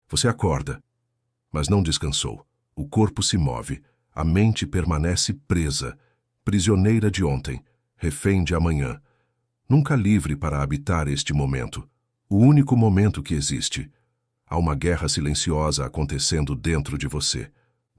Você acorda, mas não descansou. O corpo se move, a mente permanece presa, prisioneira de ontem, refém de amanhã, nunca livre para habitar este momento, o único momento que existe. Há uma guerra silenciosa acontecendo dentro de você,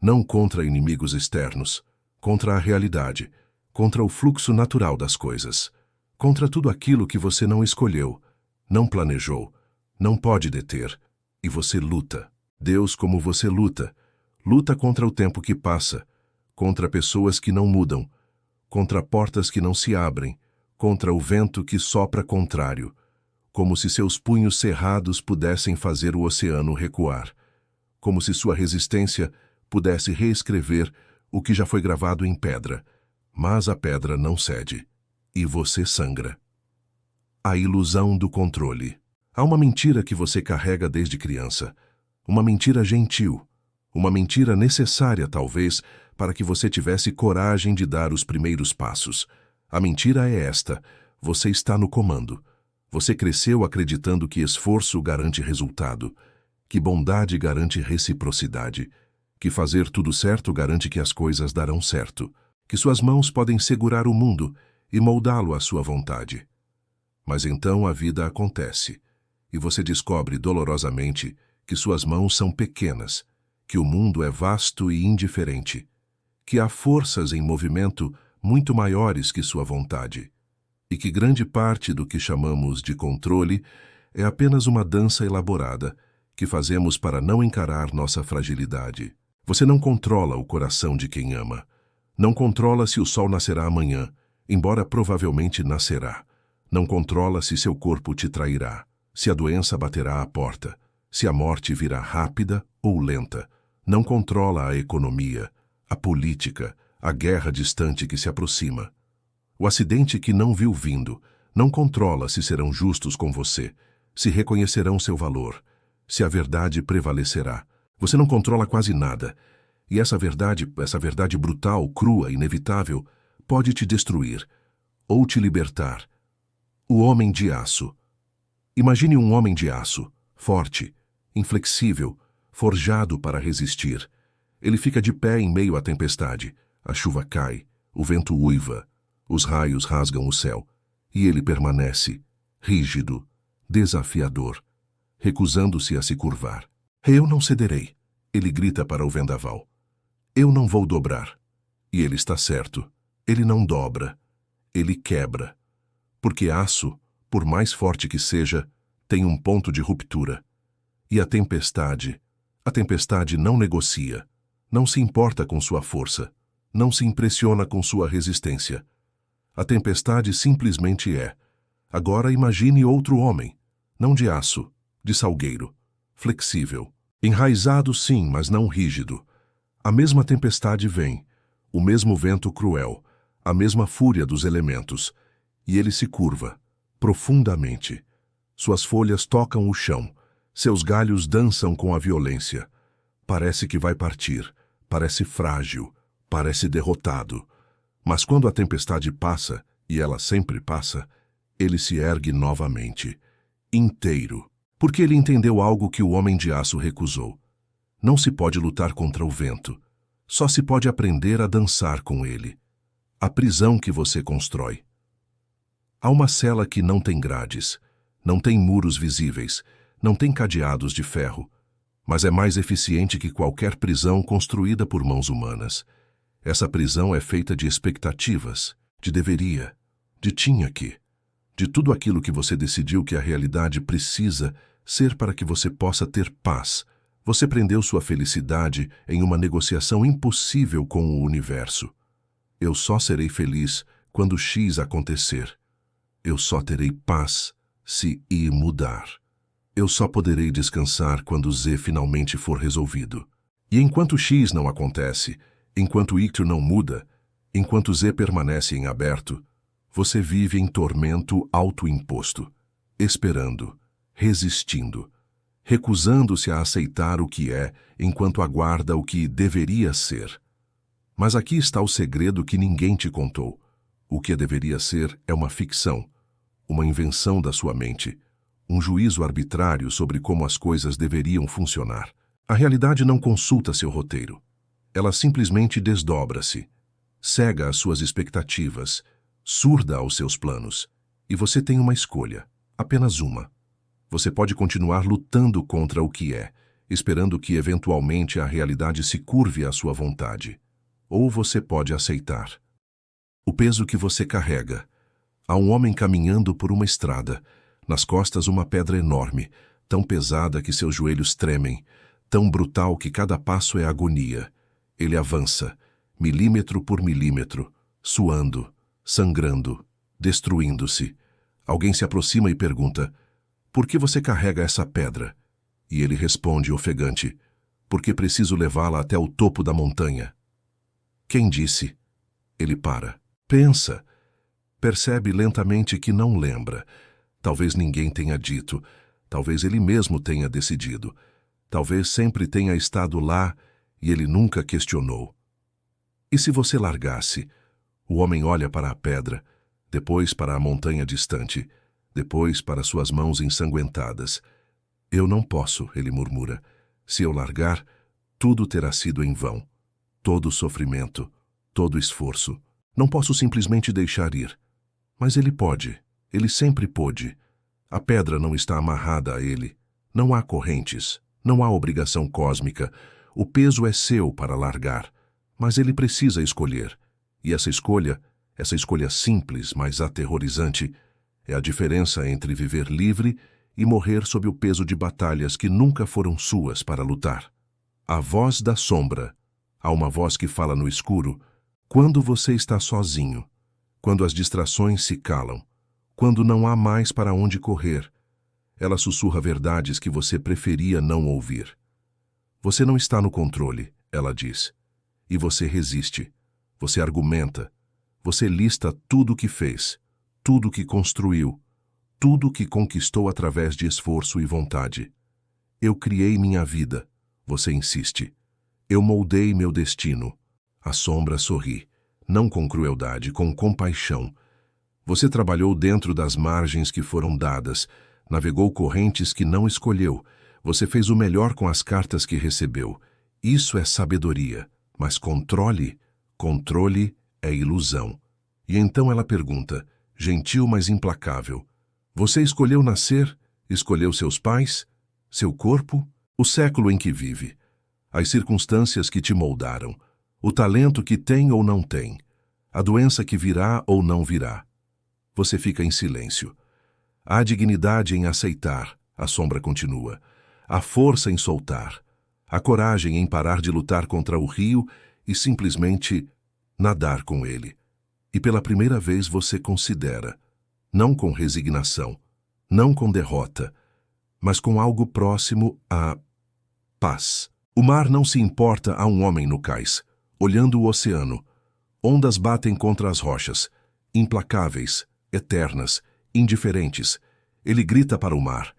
não contra inimigos externos, contra a realidade, contra o fluxo natural das coisas, contra tudo aquilo que você não escolheu, não planejou, não pode deter, e você luta. Deus, como você luta, luta contra o tempo que passa, contra pessoas que não mudam, contra portas que não se abrem, contra o vento que sopra contrário, como se seus punhos cerrados pudessem fazer o oceano recuar, como se sua resistência pudesse reescrever o que já foi gravado em pedra, mas a pedra não cede, e você sangra. A ilusão do controle. Há uma mentira que você carrega desde criança, uma mentira gentil, uma mentira necessária, talvez, para que você tivesse coragem de dar os primeiros passos. A mentira é esta: você está no comando. Você cresceu acreditando que esforço garante resultado, que bondade garante reciprocidade, que fazer tudo certo garante que as coisas darão certo, que suas mãos podem segurar o mundo e moldá-lo à sua vontade. Mas então a vida acontece, e você descobre dolorosamente que suas mãos são pequenas, que o mundo é vasto e indiferente, que há forças em movimento muito maiores que sua vontade, e que grande parte do que chamamos de controle é apenas uma dança elaborada que fazemos para não encarar nossa fragilidade. Você não controla o coração de quem ama. Não controla se o sol nascerá amanhã, embora provavelmente nascerá. Não controla se seu corpo te trairá, se a doença baterá à porta, se a morte virá rápida ou lenta. Não controla a economia, a política, a guerra distante que se aproxima. O acidente que não viu vindo não controla se serão justos com você, se reconhecerão seu valor, se a verdade prevalecerá. Você não controla quase nada, e essa verdade brutal, crua, inevitável, pode te destruir ou te libertar. O homem de aço. Imagine um homem de aço, forte, inflexível, forjado para resistir. Ele fica de pé em meio à tempestade. A chuva cai, o vento uiva, os raios rasgam o céu, e ele permanece, rígido, desafiador, recusando-se a se curvar. Eu não cederei, ele grita para o vendaval. Eu não vou dobrar. E ele está certo. Ele não dobra. Ele quebra. Porque aço, por mais forte que seja, tem um ponto de ruptura. E a tempestade não negocia, não se importa com sua força, não se impressiona com sua resistência. A tempestade simplesmente é. Agora imagine outro homem, não de aço, de salgueiro, flexível, enraizado sim, mas não rígido. A mesma tempestade vem, o mesmo vento cruel, a mesma fúria dos elementos, e ele se curva, profundamente. Suas folhas tocam o chão, seus galhos dançam com a violência. Parece que vai partir, parece frágil, parece derrotado. Mas quando a tempestade passa, e ela sempre passa, ele se ergue novamente, inteiro, porque ele entendeu algo que o homem de aço recusou. Não se pode lutar contra o vento, só se pode aprender a dançar com ele. A prisão que você constrói. Há uma cela que não tem grades, não tem muros visíveis, não tem cadeados de ferro, mas é mais eficiente que qualquer prisão construída por mãos humanas. Essa prisão é feita de expectativas, de deveria, de tinha que, de tudo aquilo que você decidiu que a realidade precisa ser para que você possa ter paz. Você prendeu sua felicidade em uma negociação impossível com o universo. Eu só serei feliz quando X acontecer. Eu só terei paz se Y mudar. Eu só poderei descansar quando Z finalmente for resolvido. E enquanto X não acontece, enquanto Y não muda, enquanto Z permanece em aberto, você vive em tormento autoimposto, esperando, resistindo, recusando-se a aceitar o que é enquanto aguarda o que deveria ser. Mas aqui está o segredo que ninguém te contou. O que deveria ser é uma ficção, uma invenção da sua mente, um juízo arbitrário sobre como as coisas deveriam funcionar. A realidade não consulta seu roteiro. Ela simplesmente desdobra-se, cega às suas expectativas, surda aos seus planos. E você tem uma escolha, apenas uma. Você pode continuar lutando contra o que é, esperando que eventualmente a realidade se curve à sua vontade. Ou você pode aceitar o peso que você carrega. Há um homem caminhando por uma estrada, nas costas uma pedra enorme, tão pesada que seus joelhos tremem, tão brutal que cada passo é agonia. Ele avança, milímetro por milímetro, suando, sangrando, destruindo-se. Alguém se aproxima e pergunta: "Por que você carrega essa pedra?" E ele responde ofegante: "Porque preciso levá-la até o topo da montanha." Quem disse? Ele para. Pensa. Percebe lentamente que não lembra. Talvez ninguém tenha dito. Talvez ele mesmo tenha decidido. Talvez sempre tenha estado lá e ele nunca questionou. E se você largasse? O homem olha para a pedra, depois para a montanha distante, depois para suas mãos ensanguentadas. "Eu não posso", ele murmura. "Se eu largar, tudo terá sido em vão. Todo sofrimento, todo esforço. Não posso simplesmente deixar ir." Mas ele pode. Ele sempre pôde. A pedra não está amarrada a ele. Não há correntes. Não há obrigação cósmica. O peso é seu para largar. Mas ele precisa escolher. E essa escolha simples, mas aterrorizante, é a diferença entre viver livre e morrer sob o peso de batalhas que nunca foram suas para lutar. A voz da sombra. Há uma voz que fala no escuro, quando você está sozinho, quando as distrações se calam, quando não há mais para onde correr. Ela sussurra verdades que você preferia não ouvir. Você não está no controle, ela diz. E você resiste. Você argumenta. Você lista tudo o que fez, tudo o que construiu, tudo o que conquistou através de esforço e vontade. "Eu criei minha vida", você insiste. "Eu moldei meu destino." A sombra sorri, não com crueldade, com compaixão. Você trabalhou dentro das margens que foram dadas, navegou correntes que não escolheu, você fez o melhor com as cartas que recebeu. Isso é sabedoria, mas controle é ilusão. E então ela pergunta, gentil mas implacável: "Você escolheu nascer? Escolheu seus pais? Seu corpo? O século em que vive? As circunstâncias que te moldaram? O talento que tem ou não tem? A doença que virá ou não virá?" Você fica em silêncio. Há dignidade em aceitar, a sombra continua. Há força em soltar. Há coragem em parar de lutar contra o rio e simplesmente nadar com ele. E pela primeira vez você considera, não com resignação, não com derrota, mas com algo próximo à paz. O mar não se importa a um homem no cais, olhando o oceano. Ondas batem contra as rochas, implacáveis, eternas, indiferentes. Ele grita para o mar: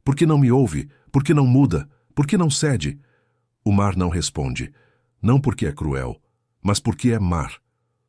"Por que não me ouve? Por que não muda? Por que não cede?" O mar não responde, não porque é cruel, mas porque é mar.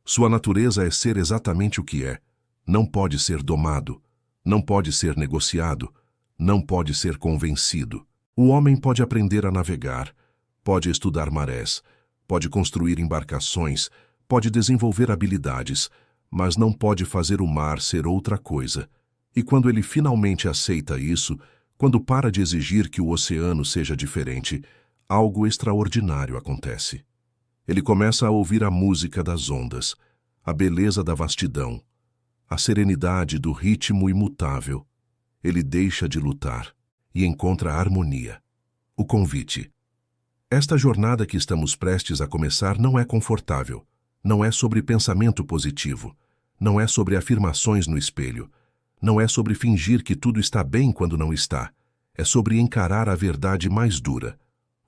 Sua natureza é ser exatamente o que é. Não pode ser domado, não pode ser negociado, não pode ser convencido. O homem pode aprender a navegar, pode estudar marés, pode construir embarcações, pode desenvolver habilidades, mas não pode fazer o mar ser outra coisa. E quando ele finalmente aceita isso, quando para de exigir que o oceano seja diferente, algo extraordinário acontece. Ele começa a ouvir a música das ondas, a beleza da vastidão, a serenidade do ritmo imutável. Ele deixa de lutar e encontra harmonia. O convite. Esta jornada que estamos prestes a começar não é confortável, não é sobre pensamento positivo, não é sobre afirmações no espelho, não é sobre fingir que tudo está bem quando não está, é sobre encarar a verdade mais dura.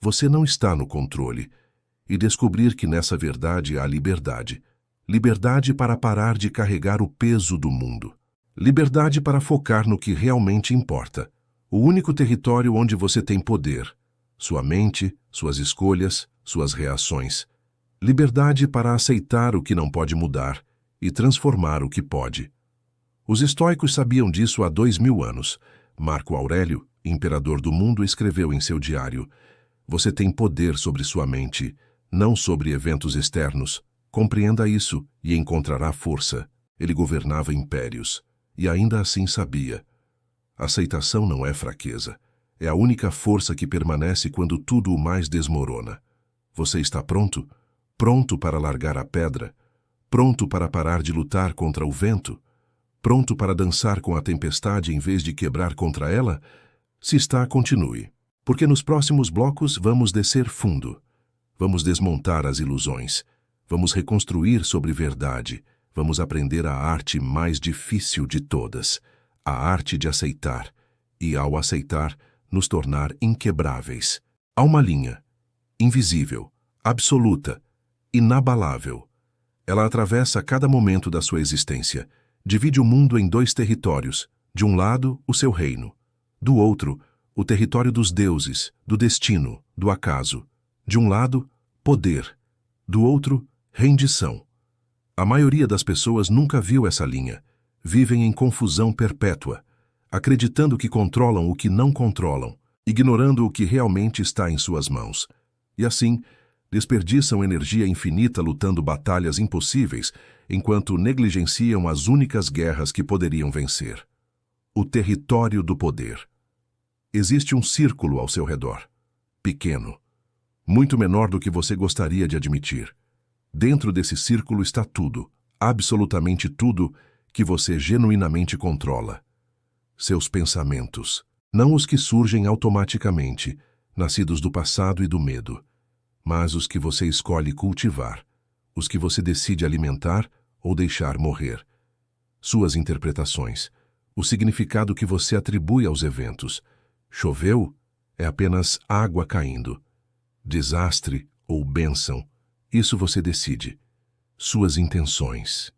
Você não está no controle, e descobrir que nessa verdade há liberdade. Liberdade para parar de carregar o peso do mundo. Liberdade para focar no que realmente importa. O único território onde você tem poder. Sua mente, suas escolhas, suas reações. Liberdade para aceitar o que não pode mudar e transformar o que pode. Os estoicos sabiam disso há 2000 anos, Marco Aurélio, imperador do mundo, escreveu em seu diário: "Você tem poder sobre sua mente, não sobre eventos externos. Compreenda isso e encontrará força." Ele governava impérios e ainda assim sabia: aceitação não é fraqueza. É a única força que permanece quando tudo o mais desmorona. Você está pronto? Pronto para largar a pedra? Pronto para parar de lutar contra o vento? Pronto para dançar com a tempestade em vez de quebrar contra ela? Se está, continue. Porque nos próximos blocos vamos descer fundo. Vamos desmontar as ilusões. Vamos reconstruir sobre verdade. Vamos aprender a arte mais difícil de todas, a arte de aceitar. E, ao aceitar, nos tornar inquebráveis. Há uma linha, invisível, absoluta, inabalável. Ela atravessa cada momento da sua existência. Divide o mundo em dois territórios. De um lado, o seu reino. Do outro, o território dos deuses, do destino, do acaso. De um lado, poder. Do outro, rendição. A maioria das pessoas nunca viu essa linha. Vivem em confusão perpétua, acreditando que controlam o que não controlam, ignorando o que realmente está em suas mãos. E assim, desperdiçam energia infinita lutando batalhas impossíveis, enquanto negligenciam as únicas guerras que poderiam vencer. O território do poder. Existe um círculo ao seu redor, pequeno, muito menor do que você gostaria de admitir. Dentro desse círculo está tudo, absolutamente tudo, que você genuinamente controla. Seus pensamentos, não os que surgem automaticamente, nascidos do passado e do medo, mas os que você escolhe cultivar, os que você decide alimentar ou deixar morrer. Suas interpretações, o significado que você atribui aos eventos. Choveu? É apenas água caindo. Desastre ou bênção, isso você decide. Suas intenções.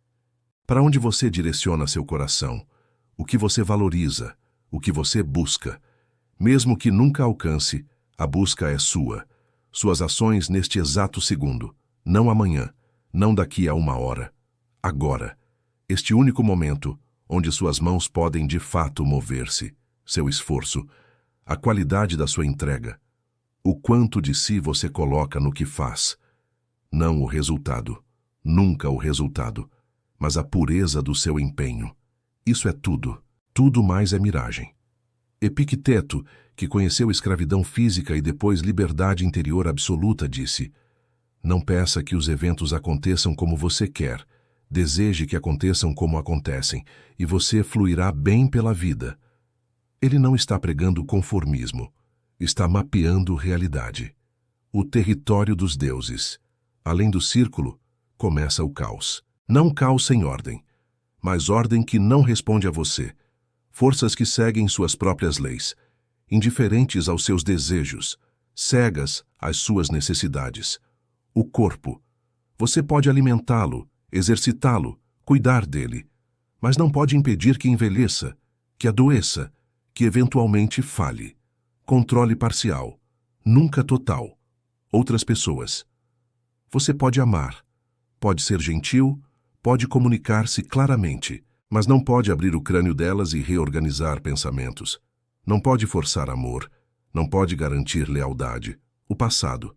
Para onde você direciona seu coração? O que você valoriza? O que você busca? Mesmo que nunca alcance, a busca é sua. Suas ações neste exato segundo. Não amanhã, não daqui a 1 hora. Agora. Este único momento onde suas mãos podem de fato mover-se. Seu esforço. A qualidade da sua entrega. O quanto de si você coloca no que faz. Não o resultado. Nunca o resultado. Mas a pureza do seu empenho. Isso é tudo. Tudo mais é miragem. Epicteto, que conheceu escravidão física e depois liberdade interior absoluta, disse: "Não peça que os eventos aconteçam como você quer. Deseje que aconteçam como acontecem, e você fluirá bem pela vida." Ele não está pregando conformismo. Está mapeando realidade. O território dos deuses. Além do círculo, começa o caos. Não caos sem ordem, mas ordem que não responde a você. Forças que seguem suas próprias leis, indiferentes aos seus desejos, cegas às suas necessidades. O corpo. Você pode alimentá-lo, exercitá-lo, cuidar dele, mas não pode impedir que envelheça, que adoeça, que eventualmente falhe. Controle parcial, nunca total. Outras pessoas. Você pode amar, pode ser gentil, pode comunicar-se claramente, mas não pode abrir o crânio delas e reorganizar pensamentos. Não pode forçar amor, não pode garantir lealdade. O passado,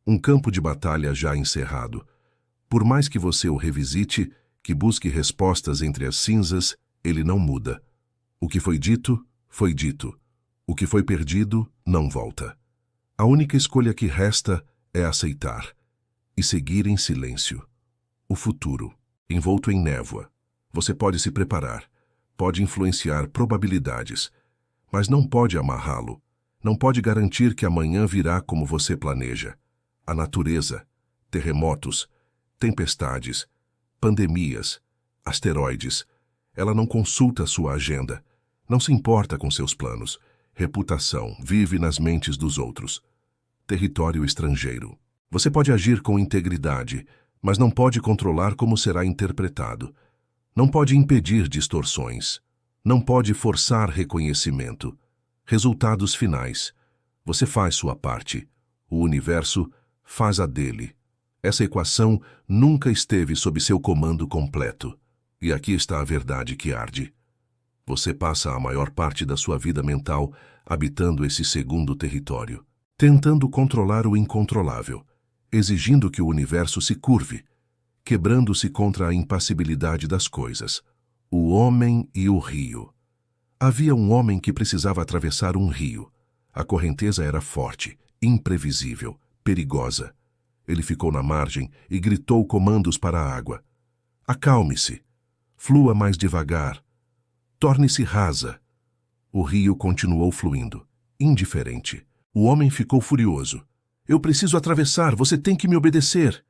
um campo de batalha já encerrado. Por mais que você o revisite, que busque respostas entre as cinzas, ele não muda. O que foi dito, foi dito. O que foi perdido, não volta. A única escolha que resta é aceitar e seguir em silêncio. O futuro, envolto em névoa. Você pode se preparar, pode influenciar probabilidades, mas não pode amarrá-lo. Não pode garantir que amanhã virá como você planeja. A natureza, terremotos, tempestades, pandemias, asteroides. Ela não consulta sua agenda, não se importa com seus planos. Reputação vive nas mentes dos outros. Território estrangeiro. Você pode agir com integridade, mas não pode controlar como será interpretado. Não pode impedir distorções. Não pode forçar reconhecimento. Resultados finais. Você faz sua parte. O universo faz a dele. Essa equação nunca esteve sob seu comando completo. E aqui está a verdade que arde. Você passa a maior parte da sua vida mental habitando esse segundo território, tentando controlar o incontrolável, exigindo que o universo se curve, quebrando-se contra a impassibilidade das coisas. O homem e o rio. Havia um homem que precisava atravessar um rio. A correnteza era forte, imprevisível, perigosa. Ele ficou na margem e gritou comandos para a água. Acalme-se. Flua mais devagar. Torne-se rasa. O rio continuou fluindo, indiferente. O homem ficou furioso. Eu preciso atravessar, você tem que me obedecer.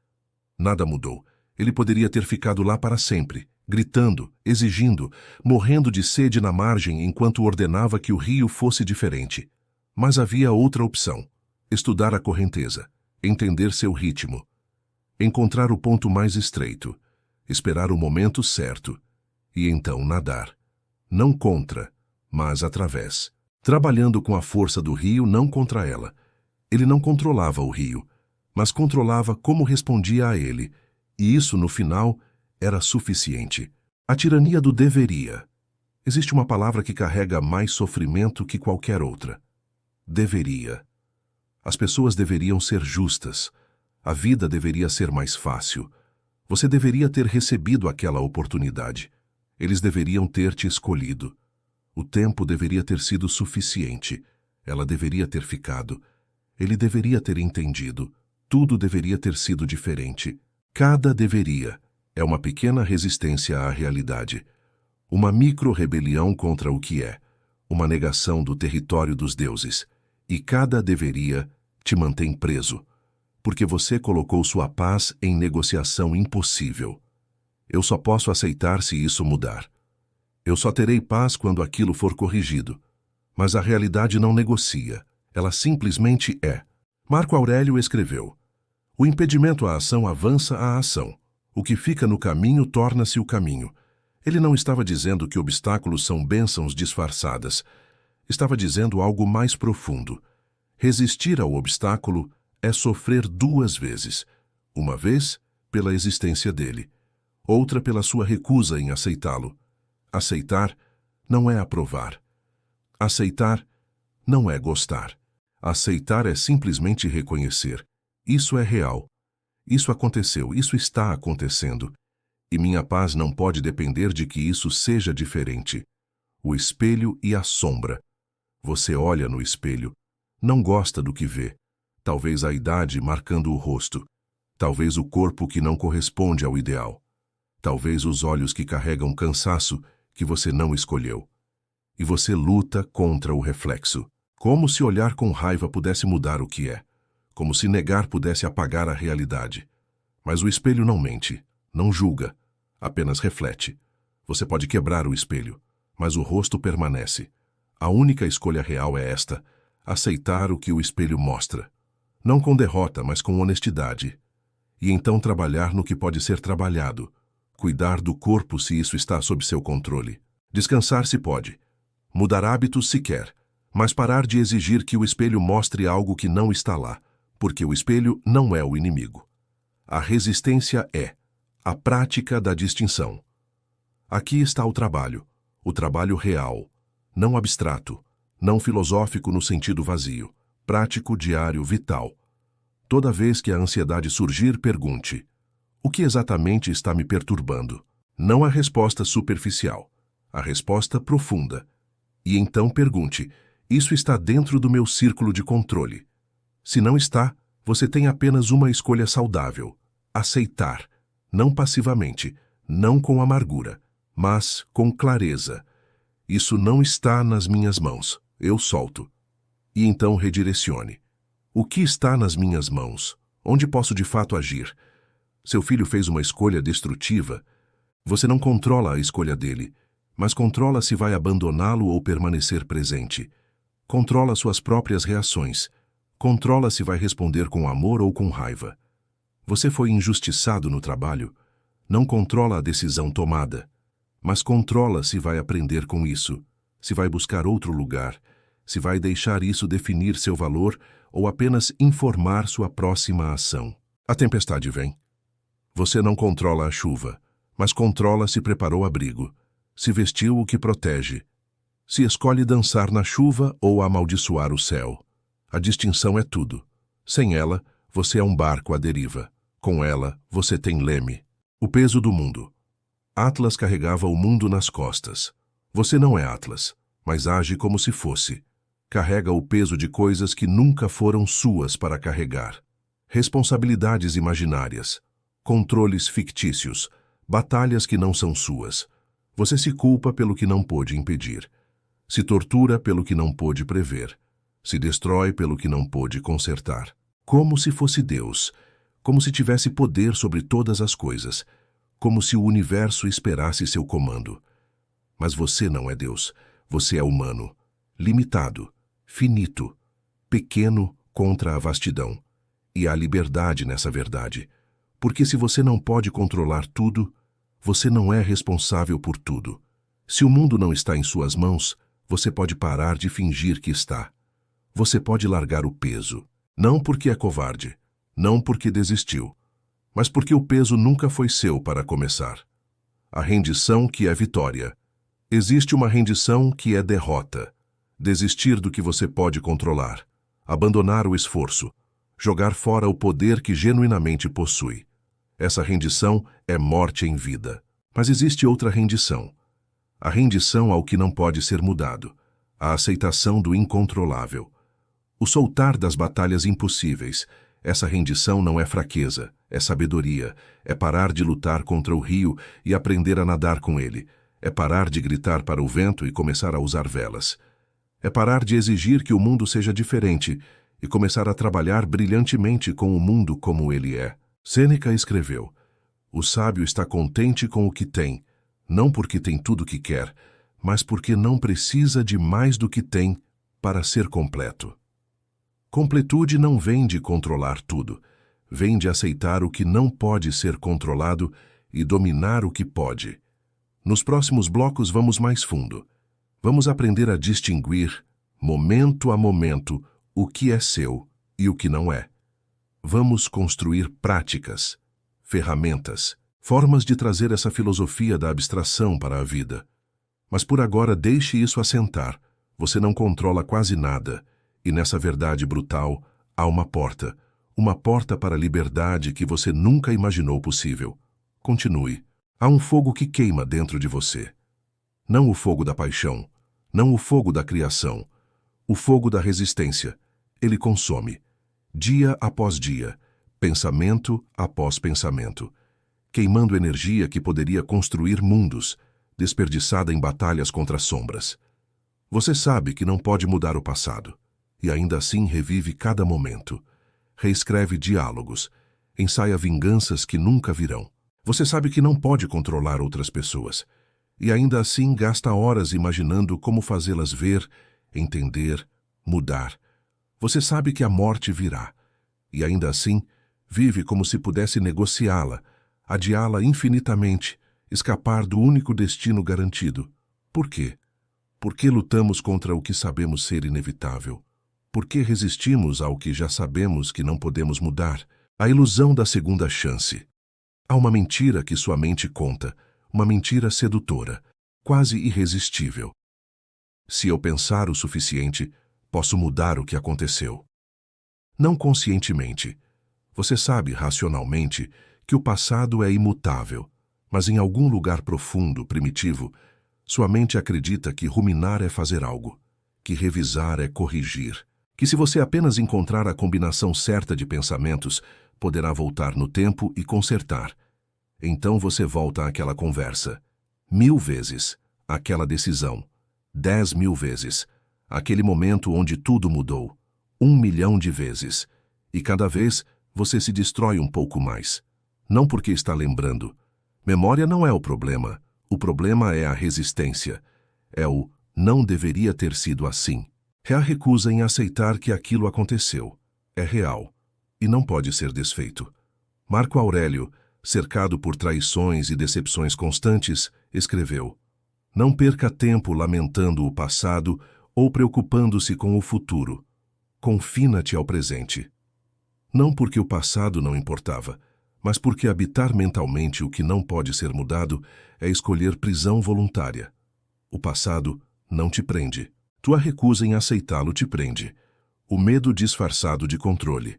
Nada mudou. Ele poderia ter ficado lá para sempre, gritando, exigindo, morrendo de sede na margem enquanto ordenava que o rio fosse diferente. Mas havia outra opção: estudar a correnteza, entender seu ritmo, encontrar o ponto mais estreito, esperar o momento certo e então nadar. Não contra, mas através. Trabalhando com a força do rio, não contra ela. Ele não controlava o rio, mas controlava como respondia a ele, e isso, no final, era suficiente. A tirania do deveria. Existe uma palavra que carrega mais sofrimento que qualquer outra. Deveria. As pessoas deveriam ser justas. A vida deveria ser mais fácil. Você deveria ter recebido aquela oportunidade. Eles deveriam ter te escolhido. O tempo deveria ter sido suficiente. Ela deveria ter ficado. Ele deveria ter entendido. Tudo deveria ter sido diferente. Cada deveria é uma pequena resistência à realidade. Uma micro-rebelião contra o que é. Uma negação do território dos deuses. E cada deveria te mantém preso, porque você colocou sua paz em negociação impossível. Eu só posso aceitar se isso mudar. Eu só terei paz quando aquilo for corrigido. Mas a realidade não negocia, ela simplesmente é. Marco Aurélio escreveu: o impedimento à ação avança a ação. O que fica no caminho torna-se o caminho. Ele não estava dizendo que obstáculos são bênçãos disfarçadas. Estava dizendo algo mais profundo. Resistir ao obstáculo é sofrer duas vezes. Uma vez, pela existência dele. Outra pela sua recusa em aceitá-lo. Aceitar não é aprovar. Aceitar não é gostar. Aceitar é simplesmente reconhecer. Isso é real. Isso aconteceu, isso está acontecendo. E minha paz não pode depender de que isso seja diferente. O espelho e a sombra. Você olha no espelho, não gosta do que vê. Talvez a idade marcando o rosto. Talvez o corpo que não corresponde ao ideal. Talvez os olhos que carregam cansaço que você não escolheu. E você luta contra o reflexo. Como se olhar com raiva pudesse mudar o que é. Como se negar pudesse apagar a realidade. Mas o espelho não mente, não julga, apenas reflete. Você pode quebrar o espelho, mas o rosto permanece. A única escolha real é esta: aceitar o que o espelho mostra. Não com derrota, mas com honestidade. E então trabalhar no que pode ser trabalhado. Cuidar do corpo se isso está sob seu controle. Descansar se pode. Mudar hábitos se quer. Mas parar de exigir que o espelho mostre algo que não está lá, porque o espelho não é o inimigo. A resistência é a prática da distinção. Aqui está o trabalho real, não abstrato, não filosófico no sentido vazio, prático, diário, vital. Toda vez que a ansiedade surgir, pergunte: o que exatamente está me perturbando? Não a resposta superficial, a resposta profunda. E então pergunte: isso está dentro do meu círculo de controle? Se não está, você tem apenas uma escolha saudável: aceitar, não passivamente, não com amargura, mas com clareza. Isso não está nas minhas mãos, eu solto. E então redirecione. O que está nas minhas mãos? Onde posso de fato agir? Seu filho fez uma escolha destrutiva. Você não controla a escolha dele, mas controla se vai abandoná-lo ou permanecer presente. Controla suas próprias reações. Controla se vai responder com amor ou com raiva. Você foi injustiçado no trabalho? Não controla a decisão tomada, mas controla se vai aprender com isso, se vai buscar outro lugar, se vai deixar isso definir seu valor ou apenas informar sua próxima ação. A tempestade vem. Você não controla a chuva, mas controla se preparou abrigo. se vestiu o que protege, se escolhe dançar na chuva ou amaldiçoar o céu. A distinção é tudo. Sem ela, você é um barco à deriva. Com ela, você tem leme. O peso do mundo. Atlas carregava o mundo nas costas. Você não é Atlas, mas age como se fosse. Carrega o peso de coisas que nunca foram suas para carregar. Responsabilidades imaginárias, controles fictícios, batalhas que não são suas. Você se culpa pelo que não pôde impedir. Se tortura pelo que não pôde prever. Se destrói pelo que não pôde consertar. Como se fosse Deus, como se tivesse poder sobre todas as coisas, como se o universo esperasse seu comando. Mas você não é Deus, você é humano, limitado, finito, pequeno contra a vastidão. E há liberdade nessa verdade, porque se você não pode controlar tudo, você não é responsável por tudo. Se o mundo não está em suas mãos, você pode parar de fingir que está. Você pode largar o peso, não porque é covarde, não porque desistiu, mas porque o peso nunca foi seu para começar. A rendição que é vitória. Existe uma rendição que é derrota. Desistir do que você pode controlar. Abandonar o esforço. Jogar fora o poder que genuinamente possui. Essa rendição é morte em vida. Mas existe outra rendição. A rendição ao que não pode ser mudado. A aceitação do incontrolável. O soltar das batalhas impossíveis. Essa rendição não é fraqueza, é sabedoria. É parar de lutar contra o rio e aprender a nadar com ele. É parar de gritar para o vento e começar a usar velas. É parar de exigir que o mundo seja diferente e começar a trabalhar brilhantemente com o mundo como ele é. Sêneca escreveu: o sábio está contente com o que tem, não porque tem tudo o que quer, mas porque não precisa de mais do que tem para ser completo. Completude não vem de controlar tudo, vem de aceitar o que não pode ser controlado e dominar o que pode. Nos próximos blocos vamos mais fundo. Vamos aprender a distinguir, momento a momento, o que é seu e o que não é. Vamos construir práticas, ferramentas, formas de trazer essa filosofia da abstração para a vida. Mas por agora deixe isso assentar. Você não controla quase nada. E nessa verdade brutal, há uma porta para a liberdade que você nunca imaginou possível. Continue. Há um fogo que queima dentro de você. Não o fogo da paixão, não o fogo da criação, o fogo da resistência. Ele consome, dia após dia, pensamento após pensamento, queimando energia que poderia construir mundos, desperdiçada em batalhas contra sombras. Você sabe que não pode mudar o passado. E ainda assim revive cada momento. Reescreve diálogos, ensaia vinganças que nunca virão. Você sabe que não pode controlar outras pessoas, e ainda assim gasta horas imaginando como fazê-las ver, entender, mudar. Você sabe que a morte virá, e ainda assim vive como se pudesse negociá-la, adiá-la infinitamente, escapar do único destino garantido. Por quê? Por que lutamos contra o que sabemos ser inevitável? Por que resistimos ao que já sabemos que não podemos mudar? A ilusão da segunda chance. Há uma mentira que sua mente conta, uma mentira sedutora, quase irresistível. Se eu pensar o suficiente, posso mudar o que aconteceu. Não conscientemente. Você sabe racionalmente que o passado é imutável, mas em algum lugar profundo, primitivo, sua mente acredita que ruminar é fazer algo, que revisar é corrigir. Que se você apenas encontrar a combinação certa de pensamentos, poderá voltar no tempo e consertar. Então você volta àquela conversa. 1000 vezes. Aquela decisão. 10.000 vezes. Aquele momento onde tudo mudou. 1 milhão de vezes. E cada vez você se destrói um pouco mais. Não porque está lembrando. Memória não é o problema. O problema é a resistência. É o não deveria ter sido assim. É a recusa em aceitar que aquilo aconteceu. É real. E não pode ser desfeito. Marco Aurélio, cercado por traições e decepções constantes, escreveu: não perca tempo lamentando o passado ou preocupando-se com o futuro. Confina-te ao presente. Não porque o passado não importava, mas porque habitar mentalmente o que não pode ser mudado é escolher prisão voluntária. O passado não te prende. Tua recusa em aceitá-lo te prende. O medo disfarçado de controle.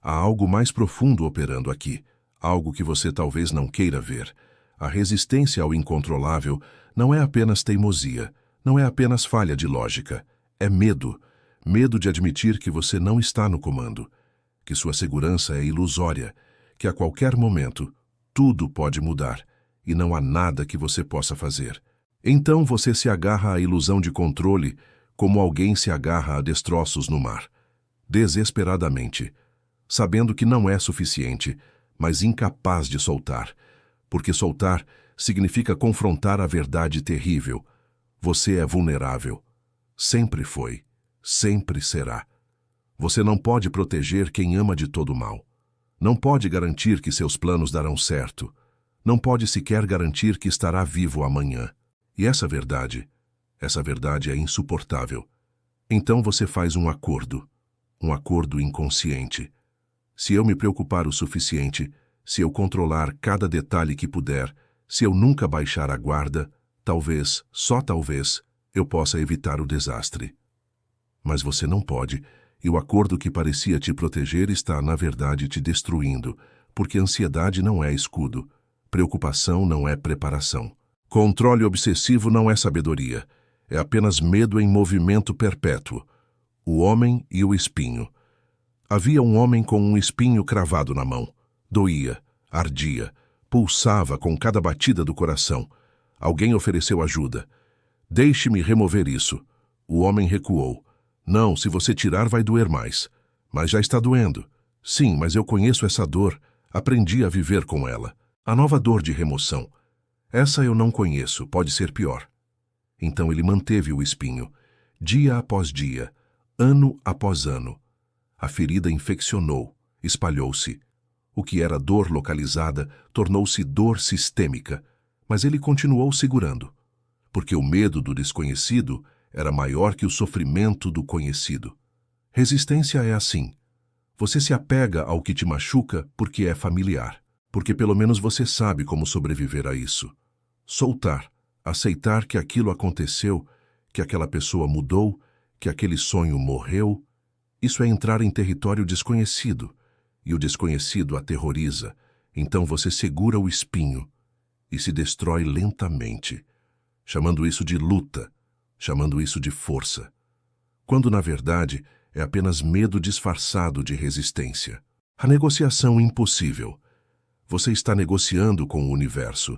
Há algo mais profundo operando aqui, algo que você talvez não queira ver. A resistência ao incontrolável não é apenas teimosia, não é apenas falha de lógica. É medo. Medo de admitir que você não está no comando, que sua segurança é ilusória, que a qualquer momento tudo pode mudar e não há nada que você possa fazer. Então você se agarra à ilusão de controle como alguém se agarra a destroços no mar, desesperadamente, sabendo que não é suficiente, mas incapaz de soltar, porque soltar significa confrontar a verdade terrível. Você é vulnerável. Sempre foi, sempre será. Você não pode proteger quem ama de todo mal. Não pode garantir que seus planos darão certo. Não pode sequer garantir que estará vivo amanhã. E essa verdade é insuportável. Então você faz um acordo inconsciente. Se eu me preocupar o suficiente, se eu controlar cada detalhe que puder, se eu nunca baixar a guarda, talvez, só talvez, eu possa evitar o desastre. Mas você não pode, e o acordo que parecia te proteger está, na verdade, te destruindo, porque ansiedade não é escudo, preocupação não é preparação. Controle obsessivo não é sabedoria, é apenas medo em movimento perpétuo. O homem e o espinho. Havia um homem com um espinho cravado na mão. Doía, ardia, pulsava com cada batida do coração. Alguém ofereceu ajuda. Deixe-me remover isso. O homem recuou. Não, se você tirar vai doer mais. Mas já está doendo. Sim, mas eu conheço essa dor. Aprendi a viver com ela. A nova dor de remoção. Essa eu não conheço, pode ser pior. Então ele manteve o espinho, dia após dia, ano após ano. A ferida infeccionou, espalhou-se. O que era dor localizada tornou-se dor sistêmica, mas ele continuou segurando, porque o medo do desconhecido era maior que o sofrimento do conhecido. Resistência é assim. Você se apega ao que te machuca porque é familiar, porque pelo menos você sabe como sobreviver a isso. Soltar, aceitar que aquilo aconteceu, que aquela pessoa mudou, que aquele sonho morreu, isso é entrar em território desconhecido, e o desconhecido aterroriza, então você segura o espinho e se destrói lentamente, chamando isso de luta, chamando isso de força, quando na verdade é apenas medo disfarçado de resistência. A negociação impossível. Você está negociando com o universo,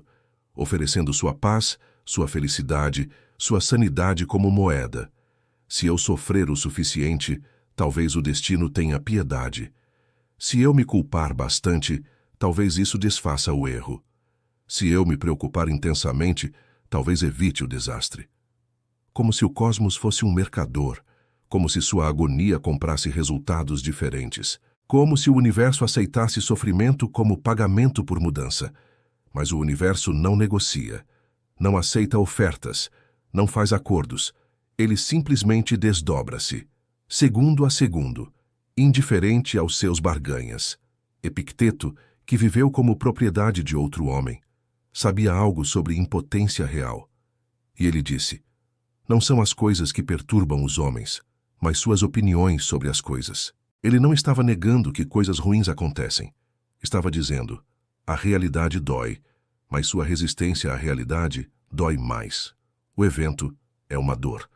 oferecendo sua paz, sua felicidade, sua sanidade como moeda. Se eu sofrer o suficiente, talvez o destino tenha piedade. Se eu me culpar bastante, talvez isso desfaça o erro. Se eu me preocupar intensamente, talvez evite o desastre. Como se o cosmos fosse um mercador, como se sua agonia comprasse resultados diferentes, como se o universo aceitasse sofrimento como pagamento por mudança. Mas o universo não negocia, não aceita ofertas, não faz acordos. Ele simplesmente desdobra-se, segundo a segundo, indiferente aos seus barganhas. Epicteto, que viveu como propriedade de outro homem, sabia algo sobre impotência real. E ele disse: não são as coisas que perturbam os homens, mas suas opiniões sobre as coisas. Ele não estava negando que coisas ruins acontecem. Estava dizendo: a realidade dói, mas sua resistência à realidade dói mais. O evento é uma dor.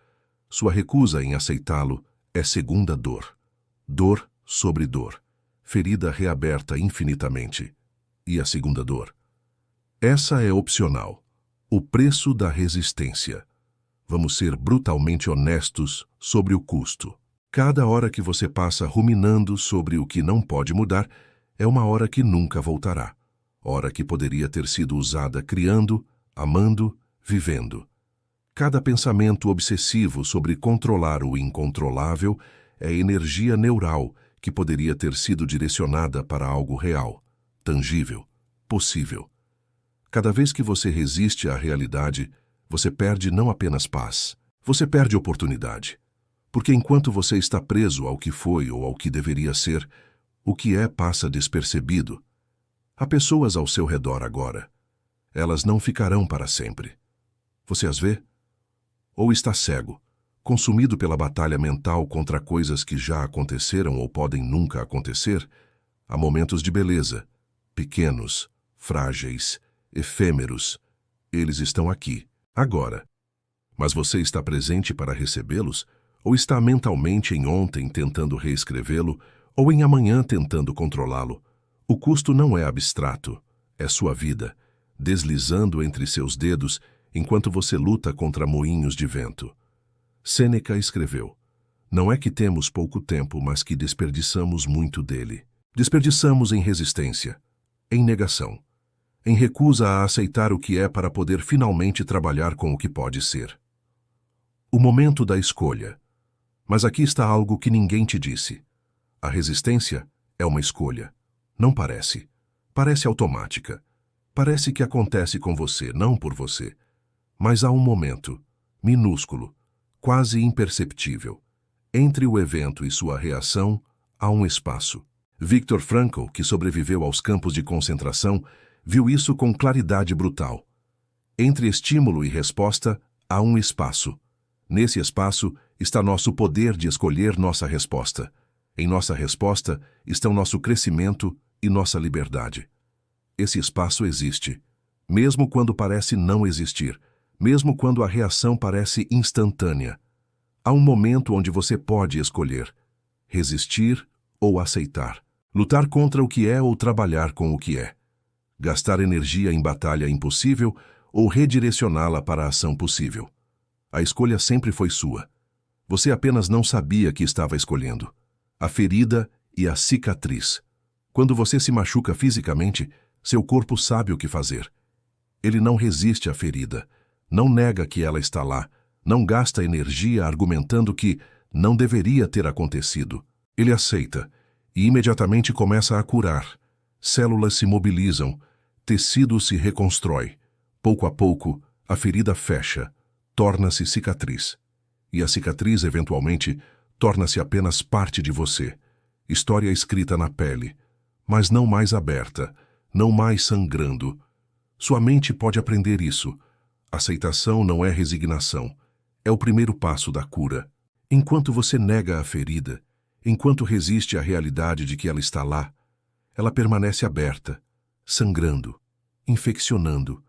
Sua recusa em aceitá-lo é segunda dor. Dor sobre dor. Ferida reaberta infinitamente. E a segunda dor? Essa é opcional. O preço da resistência. Vamos ser brutalmente honestos sobre o custo. Cada hora que você passa ruminando sobre o que não pode mudar é uma hora que nunca voltará. Hora que poderia ter sido usada criando, amando, vivendo. Cada pensamento obsessivo sobre controlar o incontrolável é energia neural que poderia ter sido direcionada para algo real, tangível, possível. Cada vez que você resiste à realidade, você perde não apenas paz, você perde oportunidade. Porque enquanto você está preso ao que foi ou ao que deveria ser, o que é passa despercebido. Há pessoas ao seu redor agora. Elas não ficarão para sempre. Você as vê? Ou está cego, consumido pela batalha mental contra coisas que já aconteceram ou podem nunca acontecer? Há momentos de beleza, pequenos, frágeis, efêmeros. Eles estão aqui, agora. Mas você está presente para recebê-los? Ou está mentalmente em ontem tentando reescrevê-lo, ou em amanhã tentando controlá-lo? O custo não é abstrato, é sua vida, deslizando entre seus dedos enquanto você luta contra moinhos de vento. Sêneca escreveu: não é que temos pouco tempo, mas que desperdiçamos muito dele. Desperdiçamos em resistência, em negação, em recusa a aceitar o que é para poder finalmente trabalhar com o que pode ser. O momento da escolha. Mas aqui está algo que ninguém te disse. A resistência é uma escolha. Não parece. Parece automática. Parece que acontece com você, não por você. Mas há um momento, minúsculo, quase imperceptível. Entre o evento e sua reação, há um espaço. Viktor Frankl, que sobreviveu aos campos de concentração, viu isso com claridade brutal. Entre estímulo e resposta, há um espaço. Nesse espaço está nosso poder de escolher nossa resposta. Em nossa resposta estão nosso crescimento e nossa liberdade. Esse espaço existe, mesmo quando parece não existir, mesmo quando a reação parece instantânea. Há um momento onde você pode escolher: resistir ou aceitar, lutar contra o que é ou trabalhar com o que é, gastar energia em batalha impossível ou redirecioná-la para a ação possível. A escolha sempre foi sua. Você apenas não sabia que estava escolhendo. A ferida e a cicatriz. Quando você se machuca fisicamente, seu corpo sabe o que fazer. Ele não resiste à ferida, não nega que ela está lá, não gasta energia argumentando que não deveria ter acontecido. Ele aceita e imediatamente começa a curar. Células se mobilizam, tecido se reconstrói. Pouco a pouco, a ferida fecha, torna-se cicatriz. E a cicatriz, eventualmente, torna-se apenas parte de você. História escrita na pele, mas não mais aberta, não mais sangrando. Sua mente pode aprender isso. Aceitação não é resignação. É o primeiro passo da cura. Enquanto você nega a ferida, enquanto resiste à realidade de que ela está lá, ela permanece aberta, sangrando, infeccionando.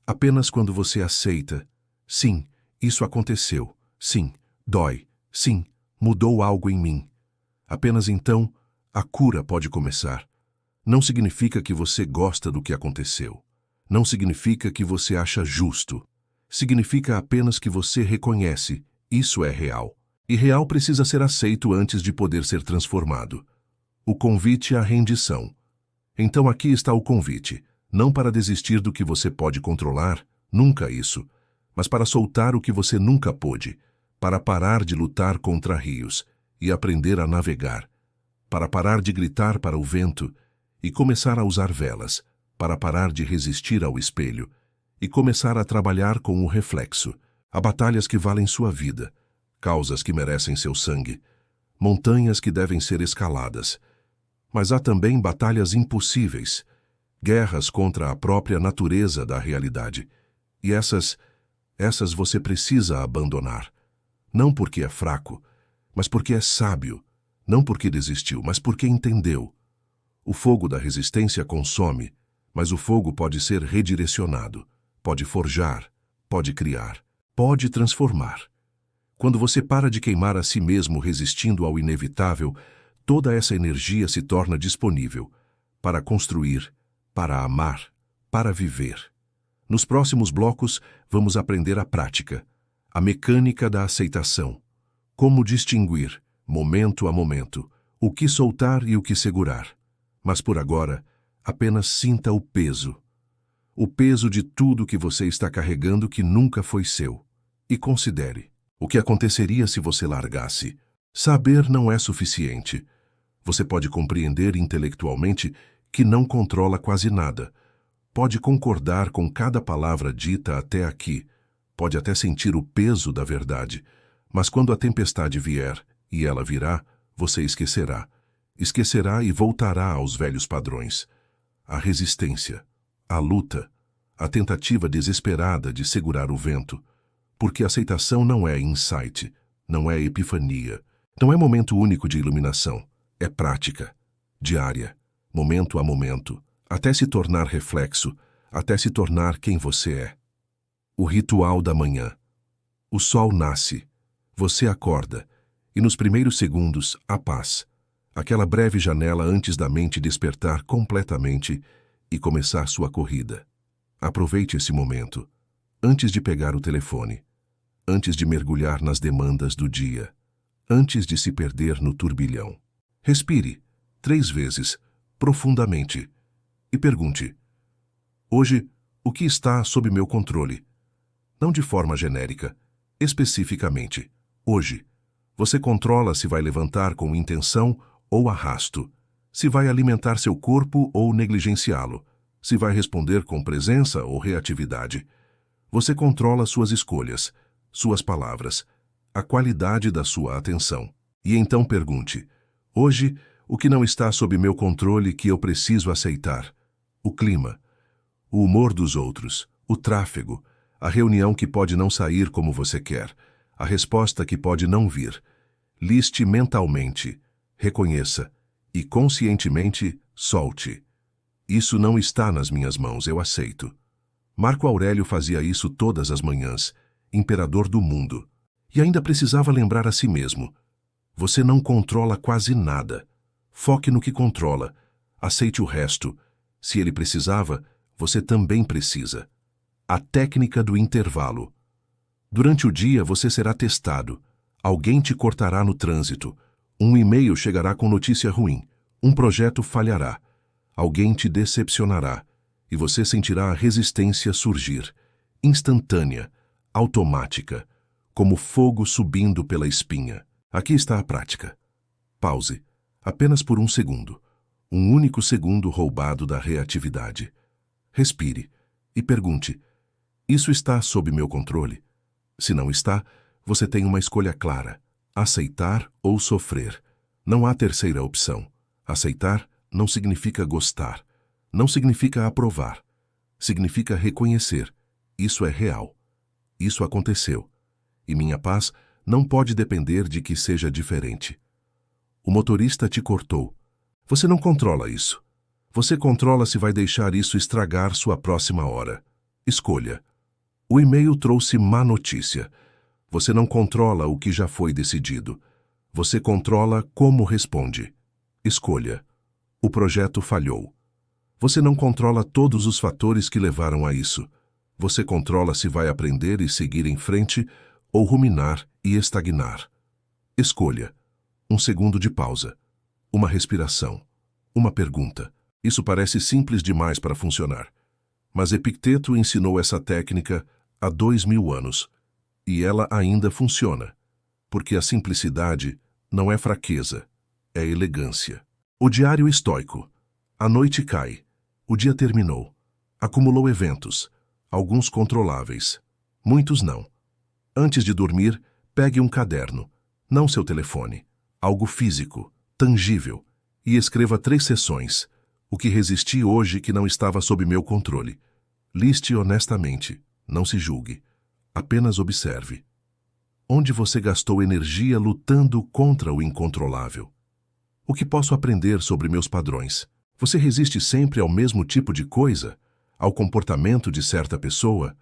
Apenas quando você aceita: sim, isso aconteceu. Sim, dói. Sim, mudou algo em mim. Apenas então, a cura pode começar. Não significa que você gosta do que aconteceu. Não significa que você acha justo. Significa apenas que você reconhece: isso é real. E real precisa ser aceito antes de poder ser transformado. O convite à rendição. Então aqui está o convite. Não para desistir do que você pode controlar, nunca isso. Mas para soltar o que você nunca pôde, para parar de lutar contra rios e aprender a navegar, para parar de gritar para o vento e começar a usar velas, para parar de resistir ao espelho e começar a trabalhar com o reflexo. Há batalhas que valem sua vida, causas que merecem seu sangue, montanhas que devem ser escaladas. Mas há também batalhas impossíveis, guerras contra a própria natureza da realidade. E essas você precisa abandonar. Não porque é fraco, mas porque é sábio. Não porque desistiu, mas porque entendeu. O fogo da resistência consome, mas o fogo pode ser redirecionado, pode forjar, pode criar, pode transformar. Quando você para de queimar a si mesmo resistindo ao inevitável, toda essa energia se torna disponível para construir, para amar, para viver. Nos próximos blocos, vamos aprender a prática, a mecânica da aceitação. Como distinguir, momento a momento, o que soltar e o que segurar. Mas por agora, apenas sinta o peso. O peso de tudo que você está carregando que nunca foi seu. E considere o que aconteceria se você largasse. Saber não é suficiente. Você pode compreender intelectualmente que não controla quase nada. Pode concordar com cada palavra dita até aqui. Pode até sentir o peso da verdade. Mas quando a tempestade vier, e ela virá, você esquecerá. Esquecerá e voltará aos velhos padrões. a resistência, a luta, a tentativa desesperada de segurar o vento, porque aceitação não é insight, não é epifania, não é momento único de iluminação, é prática, diária, momento a momento, até se tornar reflexo, até se tornar quem você é. O ritual da manhã. O sol nasce, você acorda, e nos primeiros segundos, a paz. Aquela breve janela antes da mente despertar completamente e começar sua corrida. Aproveite esse momento, antes de pegar o telefone, antes de mergulhar nas demandas do dia, antes de se perder no turbilhão. Respire 3 vezes, profundamente, e pergunte: hoje, o que está sob meu controle? Não de forma genérica, especificamente. Hoje, você controla se vai levantar com intenção ou arrasto, se vai alimentar seu corpo ou negligenciá-lo, se vai responder com presença ou reatividade. Você controla suas escolhas, suas palavras, a qualidade da sua atenção. E então pergunte: hoje, o que não está sob meu controle que eu preciso aceitar? O clima, o humor dos outros, o tráfego, a reunião que pode não sair como você quer, a resposta que pode não vir. Liste mentalmente, reconheça e conscientemente solte. Isso não está nas minhas mãos, eu aceito. Marco Aurélio fazia isso todas as manhãs, imperador do mundo. E ainda precisava lembrar a si mesmo: você não controla quase nada. Foque no que controla. Aceite o resto. Se ele precisava, você também precisa. A técnica do intervalo. Durante o dia você será testado. Alguém te cortará no trânsito. Um e-mail chegará com notícia ruim. Um projeto falhará. Alguém te decepcionará. E você sentirá a resistência surgir. Instantânea, automática, como fogo subindo pela espinha. Aqui está a prática. Pause, apenas por 1 segundo. Um único segundo roubado da reatividade. Respire e pergunte: isso está sob meu controle? Se não está, você tem uma escolha clara: aceitar ou sofrer. Não há terceira opção. Aceitar não significa gostar. Não significa aprovar. Significa reconhecer. Isso é real. Isso aconteceu. E minha paz não pode depender de que seja diferente. O motorista te cortou. Você não controla isso. Você controla se vai deixar isso estragar sua próxima hora. Escolha. O e-mail trouxe má notícia. Você não controla o que já foi decidido. Você controla como responde. Escolha. O projeto falhou. Você não controla todos os fatores que levaram a isso. Você controla se vai aprender e seguir em frente ou ruminar e estagnar. Escolha. 1 segundo de pausa. Uma respiração. Uma pergunta. Isso parece simples demais para funcionar. Mas Epicteto ensinou essa técnica há 2000 anos. E ela ainda funciona. Porque a simplicidade não é fraqueza, é elegância. O diário estoico. A noite cai. O dia terminou. Acumulou eventos. Alguns controláveis. Muitos não. Antes de dormir, pegue um caderno. Não seu telefone. Algo físico, tangível. E escreva 3 sessões. O que resisti hoje que não estava sob meu controle. Liste honestamente. Não se julgue. Apenas observe. Onde você gastou energia lutando contra o incontrolável? O que posso aprender sobre meus padrões? Você resiste sempre ao mesmo tipo de coisa? Ao comportamento de certa pessoa?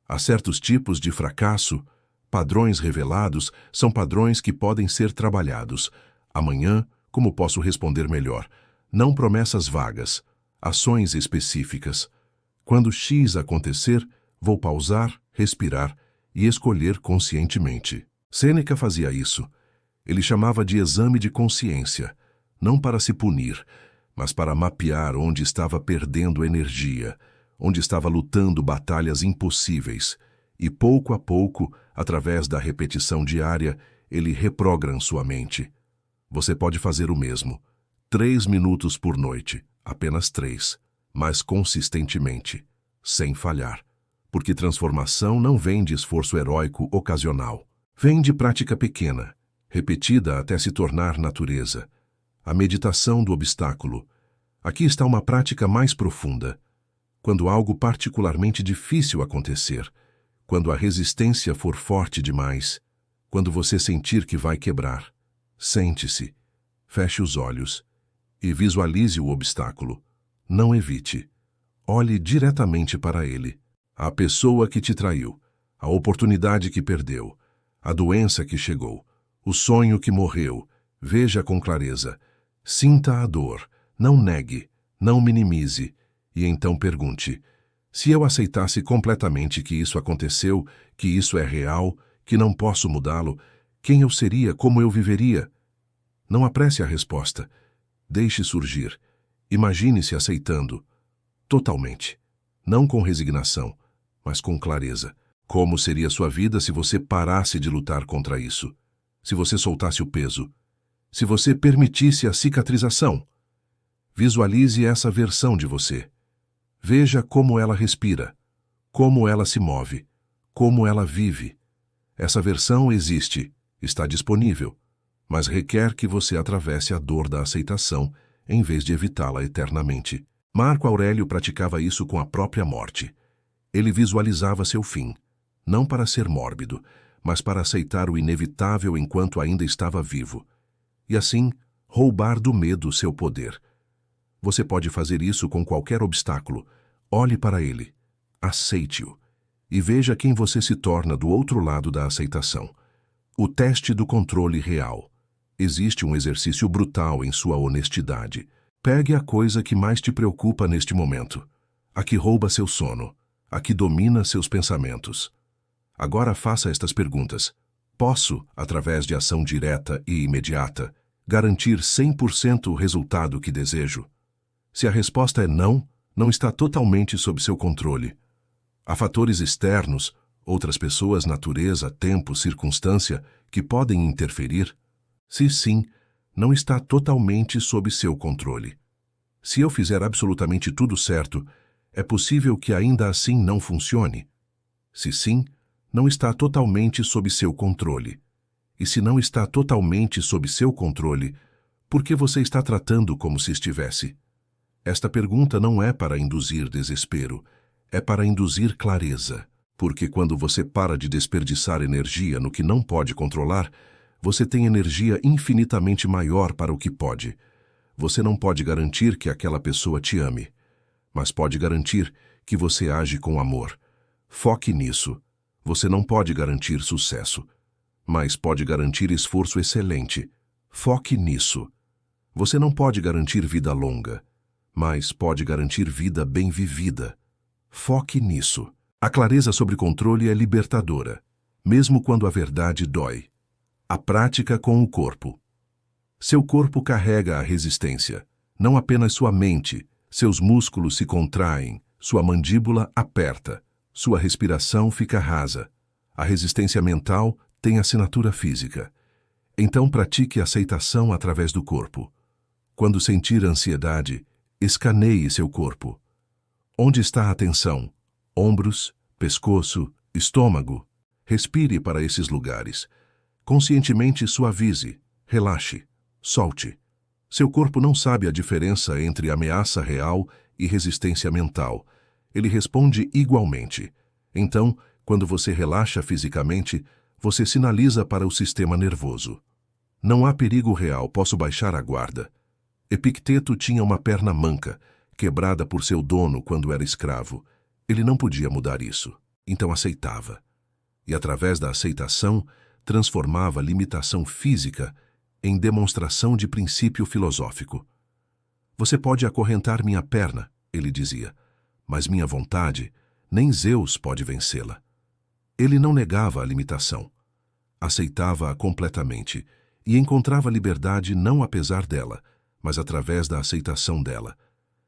A certos tipos de fracasso? Padrões revelados são padrões que podem ser trabalhados. Amanhã, como posso responder melhor? Não promessas vagas, ações específicas. Quando X acontecer, vou pausar, respirar e escolher conscientemente. Sêneca fazia isso. Ele chamava de exame de consciência, não para se punir, mas para mapear onde estava perdendo energia, onde estava lutando batalhas impossíveis. E pouco a pouco, através da repetição diária, ele reprograma sua mente. Você pode fazer o mesmo. 3 minutos por noite, apenas 3, mas consistentemente, sem falhar. Porque transformação não vem de esforço heróico ocasional. Vem de prática pequena, repetida até se tornar natureza. A meditação do obstáculo. Aqui está uma prática mais profunda. Quando algo particularmente difícil acontecer, quando a resistência for forte demais, quando você sentir que vai quebrar, sente-se, feche os olhos e visualize o obstáculo. Não evite. Olhe diretamente para ele. A pessoa que te traiu, a oportunidade que perdeu, a doença que chegou, o sonho que morreu. Veja com clareza. Sinta a dor. Não negue, não minimize. E então pergunte: se eu aceitasse completamente que isso aconteceu, que isso é real, que não posso mudá-lo, quem eu seria, como eu viveria? Não apresse a resposta. Deixe surgir. Imagine-se aceitando. Totalmente. Não com resignação, mas com clareza. Como seria sua vida se você parasse de lutar contra isso? Se você soltasse o peso? Se você permitisse a cicatrização? Visualize essa versão de você. Veja como ela respira, como ela se move, como ela vive. Essa versão existe, está disponível, mas requer que você atravesse a dor da aceitação em vez de evitá-la eternamente. Marco Aurélio praticava isso com a própria morte. Ele visualizava seu fim, não para ser mórbido, mas para aceitar o inevitável enquanto ainda estava vivo. E assim, roubar do medo seu poder. Você pode fazer isso com qualquer obstáculo. Olhe para ele, aceite-o, e veja quem você se torna do outro lado da aceitação. O teste do controle real. Existe um exercício brutal em sua honestidade. Pegue a coisa que mais te preocupa neste momento, a que rouba seu sono, a que domina seus pensamentos. Agora faça estas perguntas. Posso, através de ação direta e imediata, garantir 100% o resultado que desejo? Se a resposta é não, não está totalmente sob seu controle. Há fatores externos, outras pessoas, natureza, tempo, circunstância, que podem interferir? Se sim, não está totalmente sob seu controle. Se eu fizer absolutamente tudo certo, é possível que ainda assim não funcione? Se sim, não está totalmente sob seu controle. E se não está totalmente sob seu controle, por que você está tratando como se estivesse? Esta pergunta não é para induzir desespero, é para induzir clareza. Porque quando você para de desperdiçar energia no que não pode controlar, você tem energia infinitamente maior para o que pode. Você não pode garantir que aquela pessoa te ame, mas pode garantir que você age com amor. Foque nisso. Você não pode garantir sucesso, mas pode garantir esforço excelente. Foque nisso. Você não pode garantir vida longa, mas pode garantir vida bem vivida. Foque nisso. A clareza sobre controle é libertadora, mesmo quando a verdade dói. A prática com o corpo. Seu corpo carrega a resistência, não apenas sua mente. Seus músculos se contraem, sua mandíbula aperta, sua respiração fica rasa. A resistência mental tem assinatura física. Então pratique aceitação através do corpo. Quando sentir ansiedade, escaneie seu corpo. Onde está a tensão? Ombros, pescoço, estômago. Respire para esses lugares. Conscientemente suavize, relaxe, solte. Seu corpo não sabe a diferença entre ameaça real e resistência mental. Ele responde igualmente. Então, quando você relaxa fisicamente, você sinaliza para o sistema nervoso. Não há perigo real, posso baixar a guarda. Epicteto tinha uma perna manca, quebrada por seu dono quando era escravo. Ele não podia mudar isso, então aceitava. E através da aceitação, transformava limitação física em demonstração de princípio filosófico. Você pode acorrentar minha perna, ele dizia, mas minha vontade, nem Zeus pode vencê-la. Ele não negava a limitação. Aceitava-a completamente e encontrava liberdade não apesar dela, mas através da aceitação dela.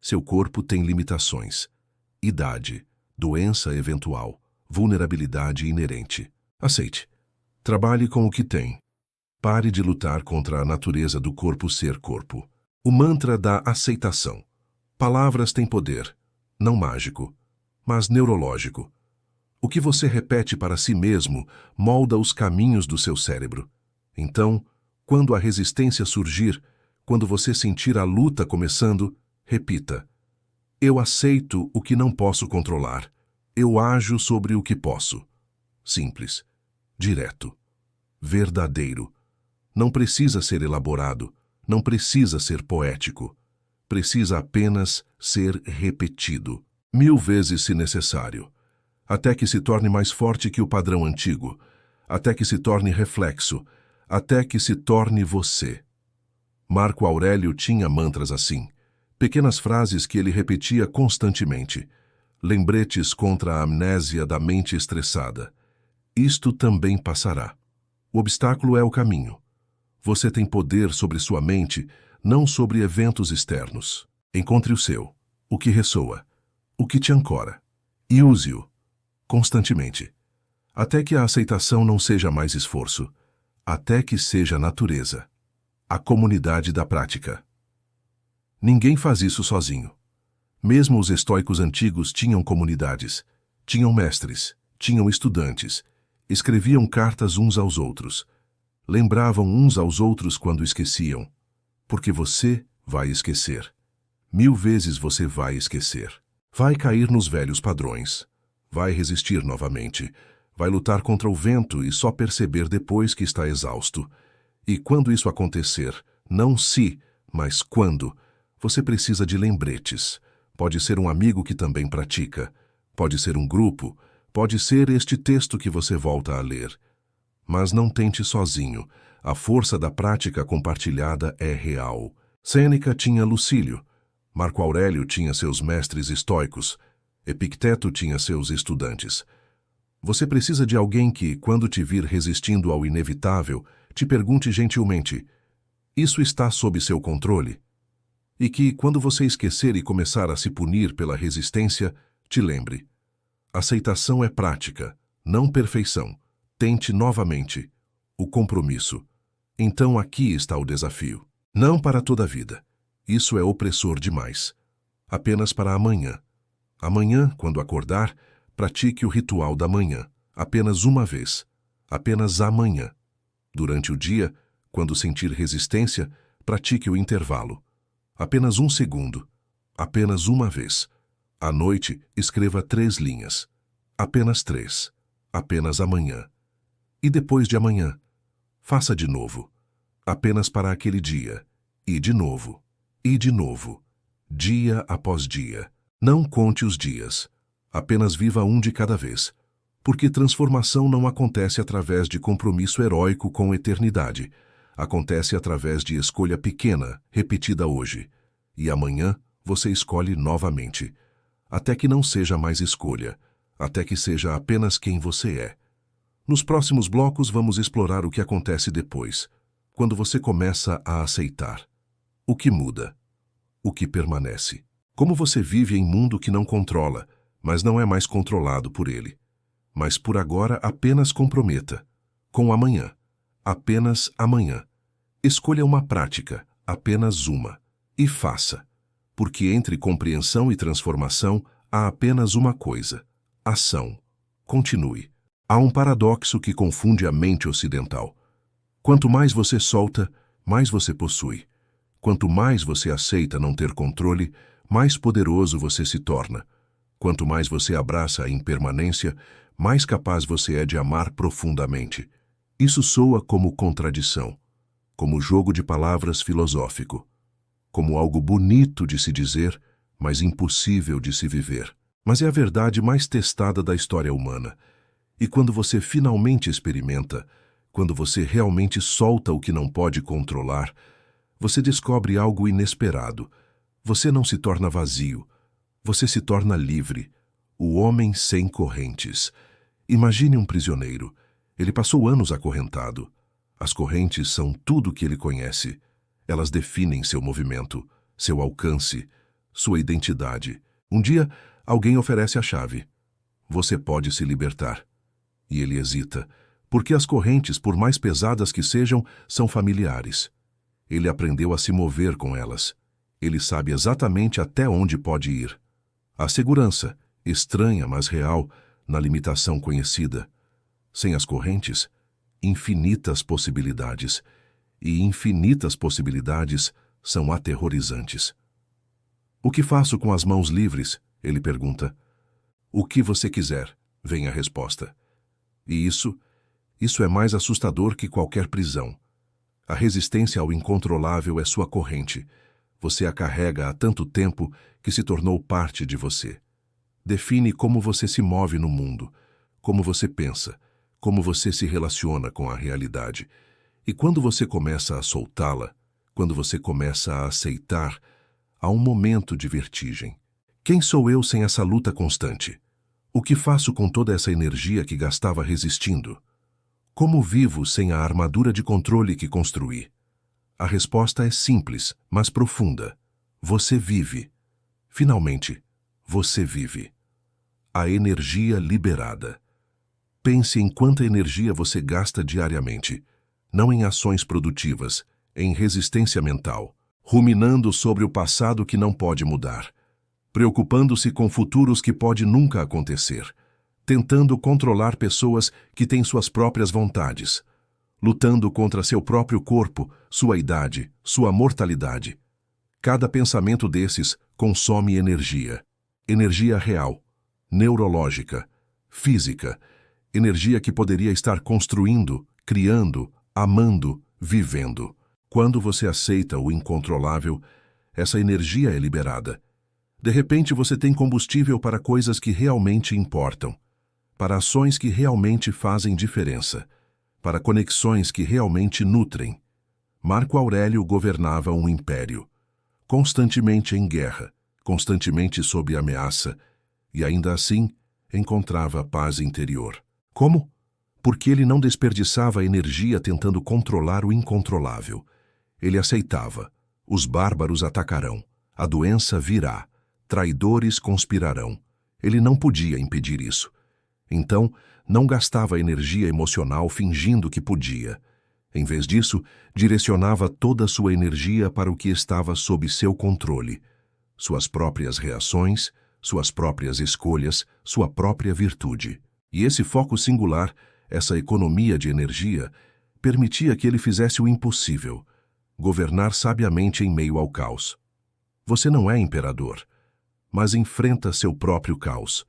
Seu corpo tem limitações. Idade, doença eventual, vulnerabilidade inerente. Aceite. Trabalhe com o que tem. Pare de lutar contra a natureza do corpo ser corpo. O mantra da aceitação. Palavras têm poder, não mágico, mas neurológico. O que você repete para si mesmo molda os caminhos do seu cérebro. Então, quando a resistência surgir, quando você sentir a luta começando, Repita: eu aceito o que não posso controlar. Eu ajo sobre o que posso. Simples, direto, verdadeiro. Não precisa ser elaborado, não precisa ser poético. Precisa apenas ser repetido, 1000 vezes se necessário, até que se torne mais forte que o padrão antigo, até que se torne reflexo, até que se torne você. Marco Aurélio tinha mantras assim, pequenas frases que ele repetia constantemente, lembretes contra a amnésia da mente estressada. Isto também passará. O obstáculo é o caminho. Você tem poder sobre sua mente, não sobre eventos externos. Encontre o seu, o que ressoa, o que te ancora, e use-o constantemente, até que a aceitação não seja mais esforço, até que seja natureza. A comunidade da prática. Ninguém faz isso sozinho. Mesmo os estoicos antigos tinham comunidades, tinham mestres, tinham estudantes, escreviam cartas uns aos outros, lembravam uns aos outros quando esqueciam, porque você vai esquecer. 1000 vezes você vai esquecer. Vai cair nos velhos padrões, vai resistir novamente, vai lutar contra o vento e só perceber depois que está exausto. E quando isso acontecer, não se, mas quando, você precisa de lembretes. Pode ser um amigo que também pratica, pode ser um grupo, pode ser este texto que você volta a ler. Mas não tente sozinho, a força da prática compartilhada é real. Sêneca tinha Lucílio, Marco Aurélio tinha seus mestres estoicos, Epicteto tinha seus estudantes. Você precisa de alguém que, quando te vir resistindo ao inevitável, te pergunte gentilmente: isso está sob seu controle? E que, quando você esquecer e começar a se punir pela resistência, te lembre: aceitação é prática, não perfeição. Tente novamente. O compromisso. Então aqui está o desafio. Não para toda a vida. Isso é opressor demais. Apenas para amanhã. Amanhã, quando acordar, pratique o ritual da manhã. Apenas uma vez. Apenas amanhã. Durante o dia, quando sentir resistência, pratique o intervalo. Apenas 1 segundo. Apenas uma vez. À noite, escreva 3 linhas. Apenas 3. Apenas amanhã. E depois de amanhã, faça de novo. Apenas para aquele dia. E de novo. E de novo. Dia após dia. Não conte os dias. Apenas viva um de cada vez. Porque transformação não acontece através de compromisso heróico com a eternidade. Acontece através de escolha pequena, repetida hoje. E amanhã você escolhe novamente. Até que não seja mais escolha. Até que seja apenas quem você é. Nos próximos blocos vamos explorar o que acontece depois, quando você começa a aceitar. O que muda? O que permanece? Como você vive em mundo que não controla, mas não é mais controlado por ele. Mas por agora apenas comprometa. Com amanhã. Apenas amanhã. Escolha uma prática, apenas uma. E faça. Porque entre compreensão e transformação há apenas uma coisa: ação. Continue. Há um paradoxo que confunde a mente ocidental. Quanto mais você solta, mais você possui. Quanto mais você aceita não ter controle, mais poderoso você se torna. Quanto mais você abraça a impermanência, mais capaz você é de amar profundamente. Isso soa como contradição, como jogo de palavras filosófico, como algo bonito de se dizer, mas impossível de se viver. Mas é a verdade mais testada da história humana. E quando você finalmente experimenta, quando você realmente solta o que não pode controlar, você descobre algo inesperado. Você não se torna vazio, você se torna livre, o homem sem correntes. Imagine um prisioneiro. Ele passou anos acorrentado. As correntes são tudo o que ele conhece. Elas definem seu movimento, seu alcance, sua identidade. Um dia, alguém oferece a chave. Você pode se libertar. E ele hesita, porque as correntes, por mais pesadas que sejam, são familiares. Ele aprendeu a se mover com elas. Ele sabe exatamente até onde pode ir. A segurança, estranha mas real, na limitação conhecida. Sem as correntes, infinitas possibilidades. E infinitas possibilidades são aterrorizantes. O que faço com as mãos livres? Ele pergunta. O que você quiser, vem a resposta. E isso é mais assustador que qualquer prisão. A resistência ao incontrolável é sua corrente. Você a carrega há tanto tempo que se tornou parte de você. Define como você se move no mundo, como você pensa, como você se relaciona com a realidade. E quando você começa a soltá-la, quando você começa a aceitar, há um momento de vertigem. Quem sou eu sem essa luta constante? O que faço com toda essa energia que gastava resistindo? Como vivo sem a armadura de controle que construí? A resposta é simples, mas profunda. Você vive. Finalmente, você vive. A energia liberada. Pense em quanta energia você gasta diariamente, não em ações produtivas, em resistência mental, ruminando sobre o passado que não pode mudar, preocupando-se com futuros que pode nunca acontecer, tentando controlar pessoas que têm suas próprias vontades, lutando contra seu próprio corpo, sua idade, sua mortalidade. Cada pensamento desses consome energia. Energia real, neurológica, física, energia que poderia estar construindo, criando, amando, vivendo. Quando você aceita o incontrolável, essa energia é liberada. De repente você tem combustível para coisas que realmente importam, para ações que realmente fazem diferença, para conexões que realmente nutrem. Marco Aurélio governava um império, constantemente em guerra, constantemente sob ameaça, e ainda assim encontrava paz interior. Como? Porque ele não desperdiçava energia tentando controlar o incontrolável. Ele aceitava. Os bárbaros atacarão. A doença virá. Traidores conspirarão. Ele não podia impedir isso. Então, não gastava energia emocional fingindo que podia. Em vez disso, direcionava toda a sua energia para o que estava sob seu controle. Suas próprias reações, suas próprias escolhas, sua própria virtude. E esse foco singular, essa economia de energia, permitia que ele fizesse o impossível, governar sabiamente em meio ao caos. Você não é imperador, mas enfrenta seu próprio caos.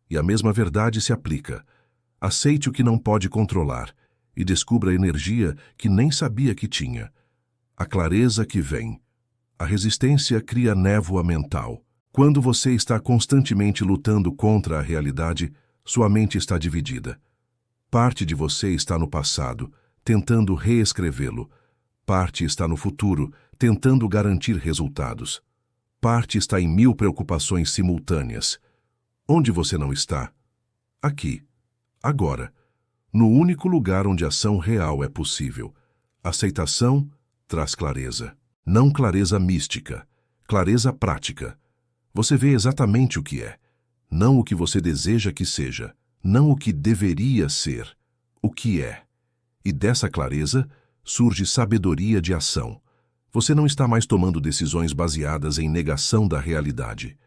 E a mesma verdade se aplica. Aceite o que não pode controlar e descubra a energia que nem sabia que tinha. A clareza que vem. A resistência cria névoa mental. Quando você está constantemente lutando contra a realidade, sua mente está dividida. Parte de você está no passado, tentando reescrevê-lo. Parte está no futuro, tentando garantir resultados. Parte está em 1000 preocupações simultâneas. Onde você não está? Aqui. Agora. No único lugar onde ação real é possível. Aceitação traz clareza. Não clareza mística, clareza prática. Você vê exatamente o que é, não o que você deseja que seja, não o que deveria ser, o que é. E dessa clareza surge sabedoria de ação. Você não está mais tomando decisões baseadas em negação da realidade.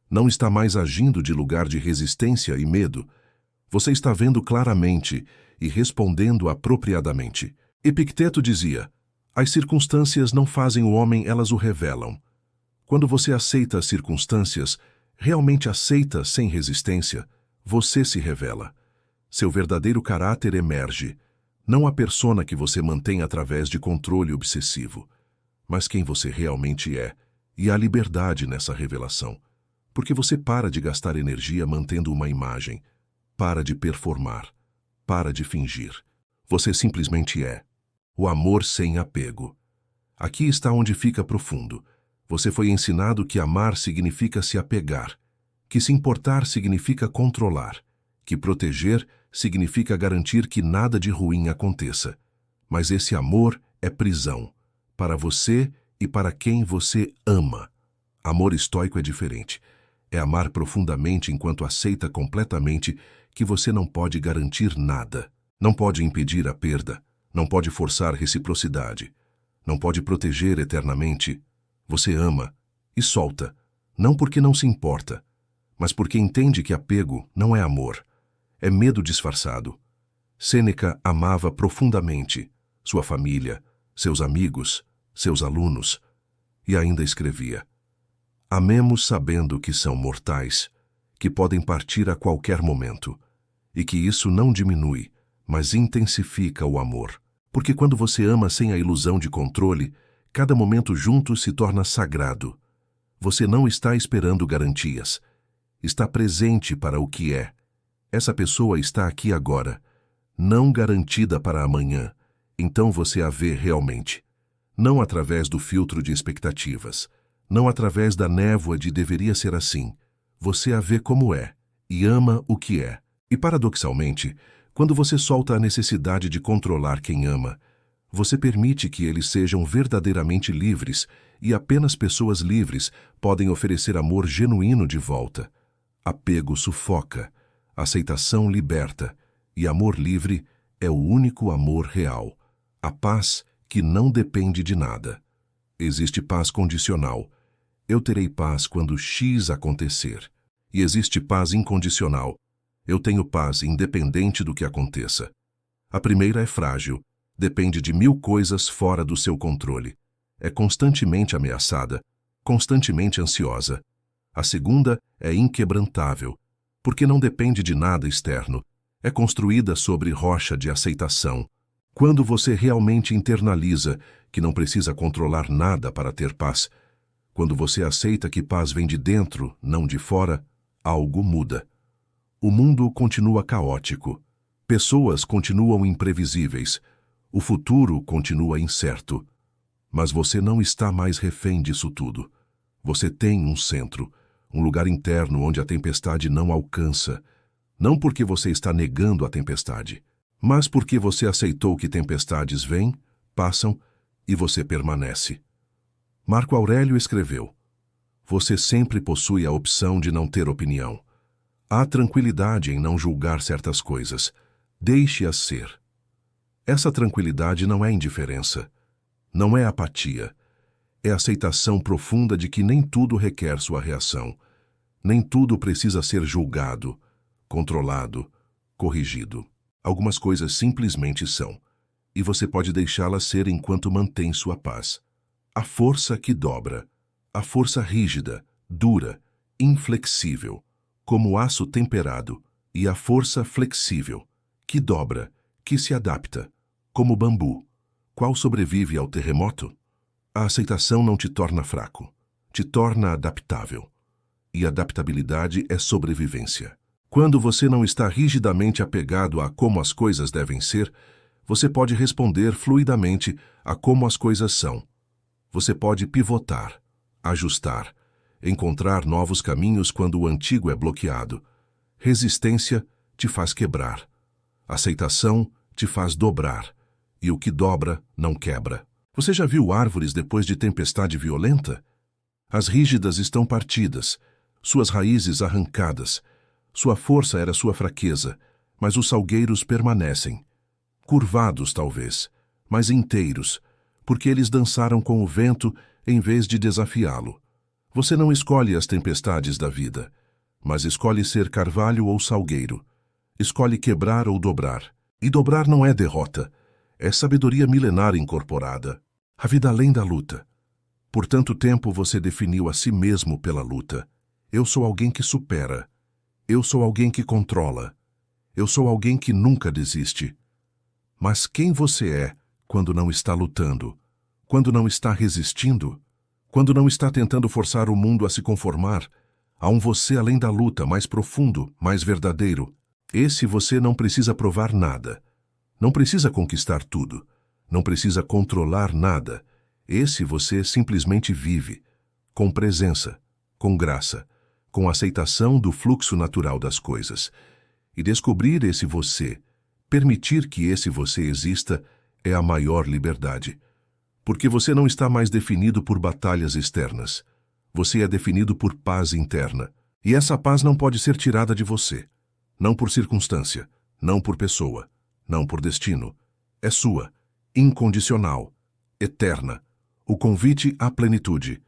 Não está mais agindo de lugar de resistência e medo. Você está vendo claramente e respondendo apropriadamente. Epicteto dizia: as circunstâncias não fazem o homem, elas o revelam. Quando você aceita as circunstâncias, realmente aceita sem resistência, você se revela. Seu verdadeiro caráter emerge, não a persona que você mantém através de controle obsessivo, mas quem você realmente é, e a liberdade nessa revelação. Porque você para de gastar energia mantendo uma imagem, para de performar, para de fingir. Você simplesmente é. O amor sem apego. Aqui está onde fica profundo. Você foi ensinado que amar significa se apegar, que se importar significa controlar, que proteger significa garantir que nada de ruim aconteça. Mas esse amor é prisão, para você e para quem você ama. Amor estoico é diferente. É amar profundamente enquanto aceita completamente que você não pode garantir nada, não pode impedir a perda, não pode forçar reciprocidade, não pode proteger eternamente. Você ama e solta, não porque não se importa, mas porque entende que apego não é amor, é medo disfarçado. Sêneca amava profundamente sua família, seus amigos, seus alunos, e ainda escrevia: Amemos sabendo que são mortais, que podem partir a qualquer momento, e que isso não diminui, mas intensifica o amor. Porque quando você ama sem a ilusão de controle, cada momento juntos se torna sagrado. Você não está esperando garantias. Está presente para o que é. Essa pessoa está aqui agora, não garantida para amanhã. Então você a vê realmente. Não através do filtro de expectativas. Não através da névoa de deveria ser assim. Você a vê como é e ama o que é. E paradoxalmente, quando você solta a necessidade de controlar quem ama, você permite que eles sejam verdadeiramente livres e apenas pessoas livres podem oferecer amor genuíno de volta. Apego sufoca, aceitação liberta e amor livre é o único amor real. A paz que não depende de nada. Existe paz condicional. Eu terei paz quando X acontecer. E existe paz incondicional. Eu tenho paz independente do que aconteça. A primeira é frágil, depende de 1000 coisas fora do seu controle. É constantemente ameaçada, constantemente ansiosa. A segunda é inquebrantável, porque não depende de nada externo. É construída sobre rocha de aceitação. Quando você realmente internaliza que não precisa controlar nada para ter paz, quando você aceita que paz vem de dentro, não de fora, algo muda. O mundo continua caótico. Pessoas continuam imprevisíveis. O futuro continua incerto. Mas você não está mais refém disso tudo. Você tem um centro, um lugar interno onde a tempestade não alcança. Não porque você está negando a tempestade, mas porque você aceitou que tempestades vêm, passam e você permanece. Marco Aurélio escreveu: você sempre possui a opção de não ter opinião. Há tranquilidade em não julgar certas coisas. Deixe-as ser. Essa tranquilidade não é indiferença, não é apatia. É aceitação profunda de que nem tudo requer sua reação. Nem tudo precisa ser julgado, controlado, corrigido. Algumas coisas simplesmente são, e você pode deixá-las ser enquanto mantém sua paz. A força que dobra, a força rígida, dura, inflexível, como aço temperado, e a força flexível, que dobra, que se adapta, como bambu, qual sobrevive ao terremoto. A aceitação não te torna fraco, te torna adaptável. E adaptabilidade é sobrevivência. Quando você não está rigidamente apegado a como as coisas devem ser, você pode responder fluidamente a como as coisas são. Você pode pivotar, ajustar, encontrar novos caminhos quando o antigo é bloqueado. Resistência te faz quebrar. Aceitação te faz dobrar. E o que dobra não quebra. Você já viu árvores depois de tempestade violenta? As rígidas estão partidas, suas raízes arrancadas. Sua força era sua fraqueza, mas os salgueiros permanecem. Curvados, talvez, mas inteiros, porque eles dançaram com o vento em vez de desafiá-lo. Você não escolhe as tempestades da vida, mas escolhe ser carvalho ou salgueiro. Escolhe quebrar ou dobrar. E dobrar não é derrota, é sabedoria milenar incorporada. A vida além da luta. Por tanto tempo você definiu a si mesmo pela luta. Eu sou alguém que supera. Eu sou alguém que controla. Eu sou alguém que nunca desiste. Mas quem você é quando não está lutando? Quando não está resistindo? Quando não está tentando forçar o mundo a se conformar? Há um você além da luta, mais profundo, mais verdadeiro. Esse você não precisa provar nada. Não precisa conquistar tudo. Não precisa controlar nada. Esse você simplesmente vive, com presença, com graça, com aceitação do fluxo natural das coisas. E descobrir esse você, permitir que esse você exista, é a maior liberdade. Porque você não está mais definido por batalhas externas. Você é definido por paz interna. E essa paz não pode ser tirada de você. Não por circunstância, não por pessoa, não por destino. É sua, incondicional, eterna. O convite à plenitude.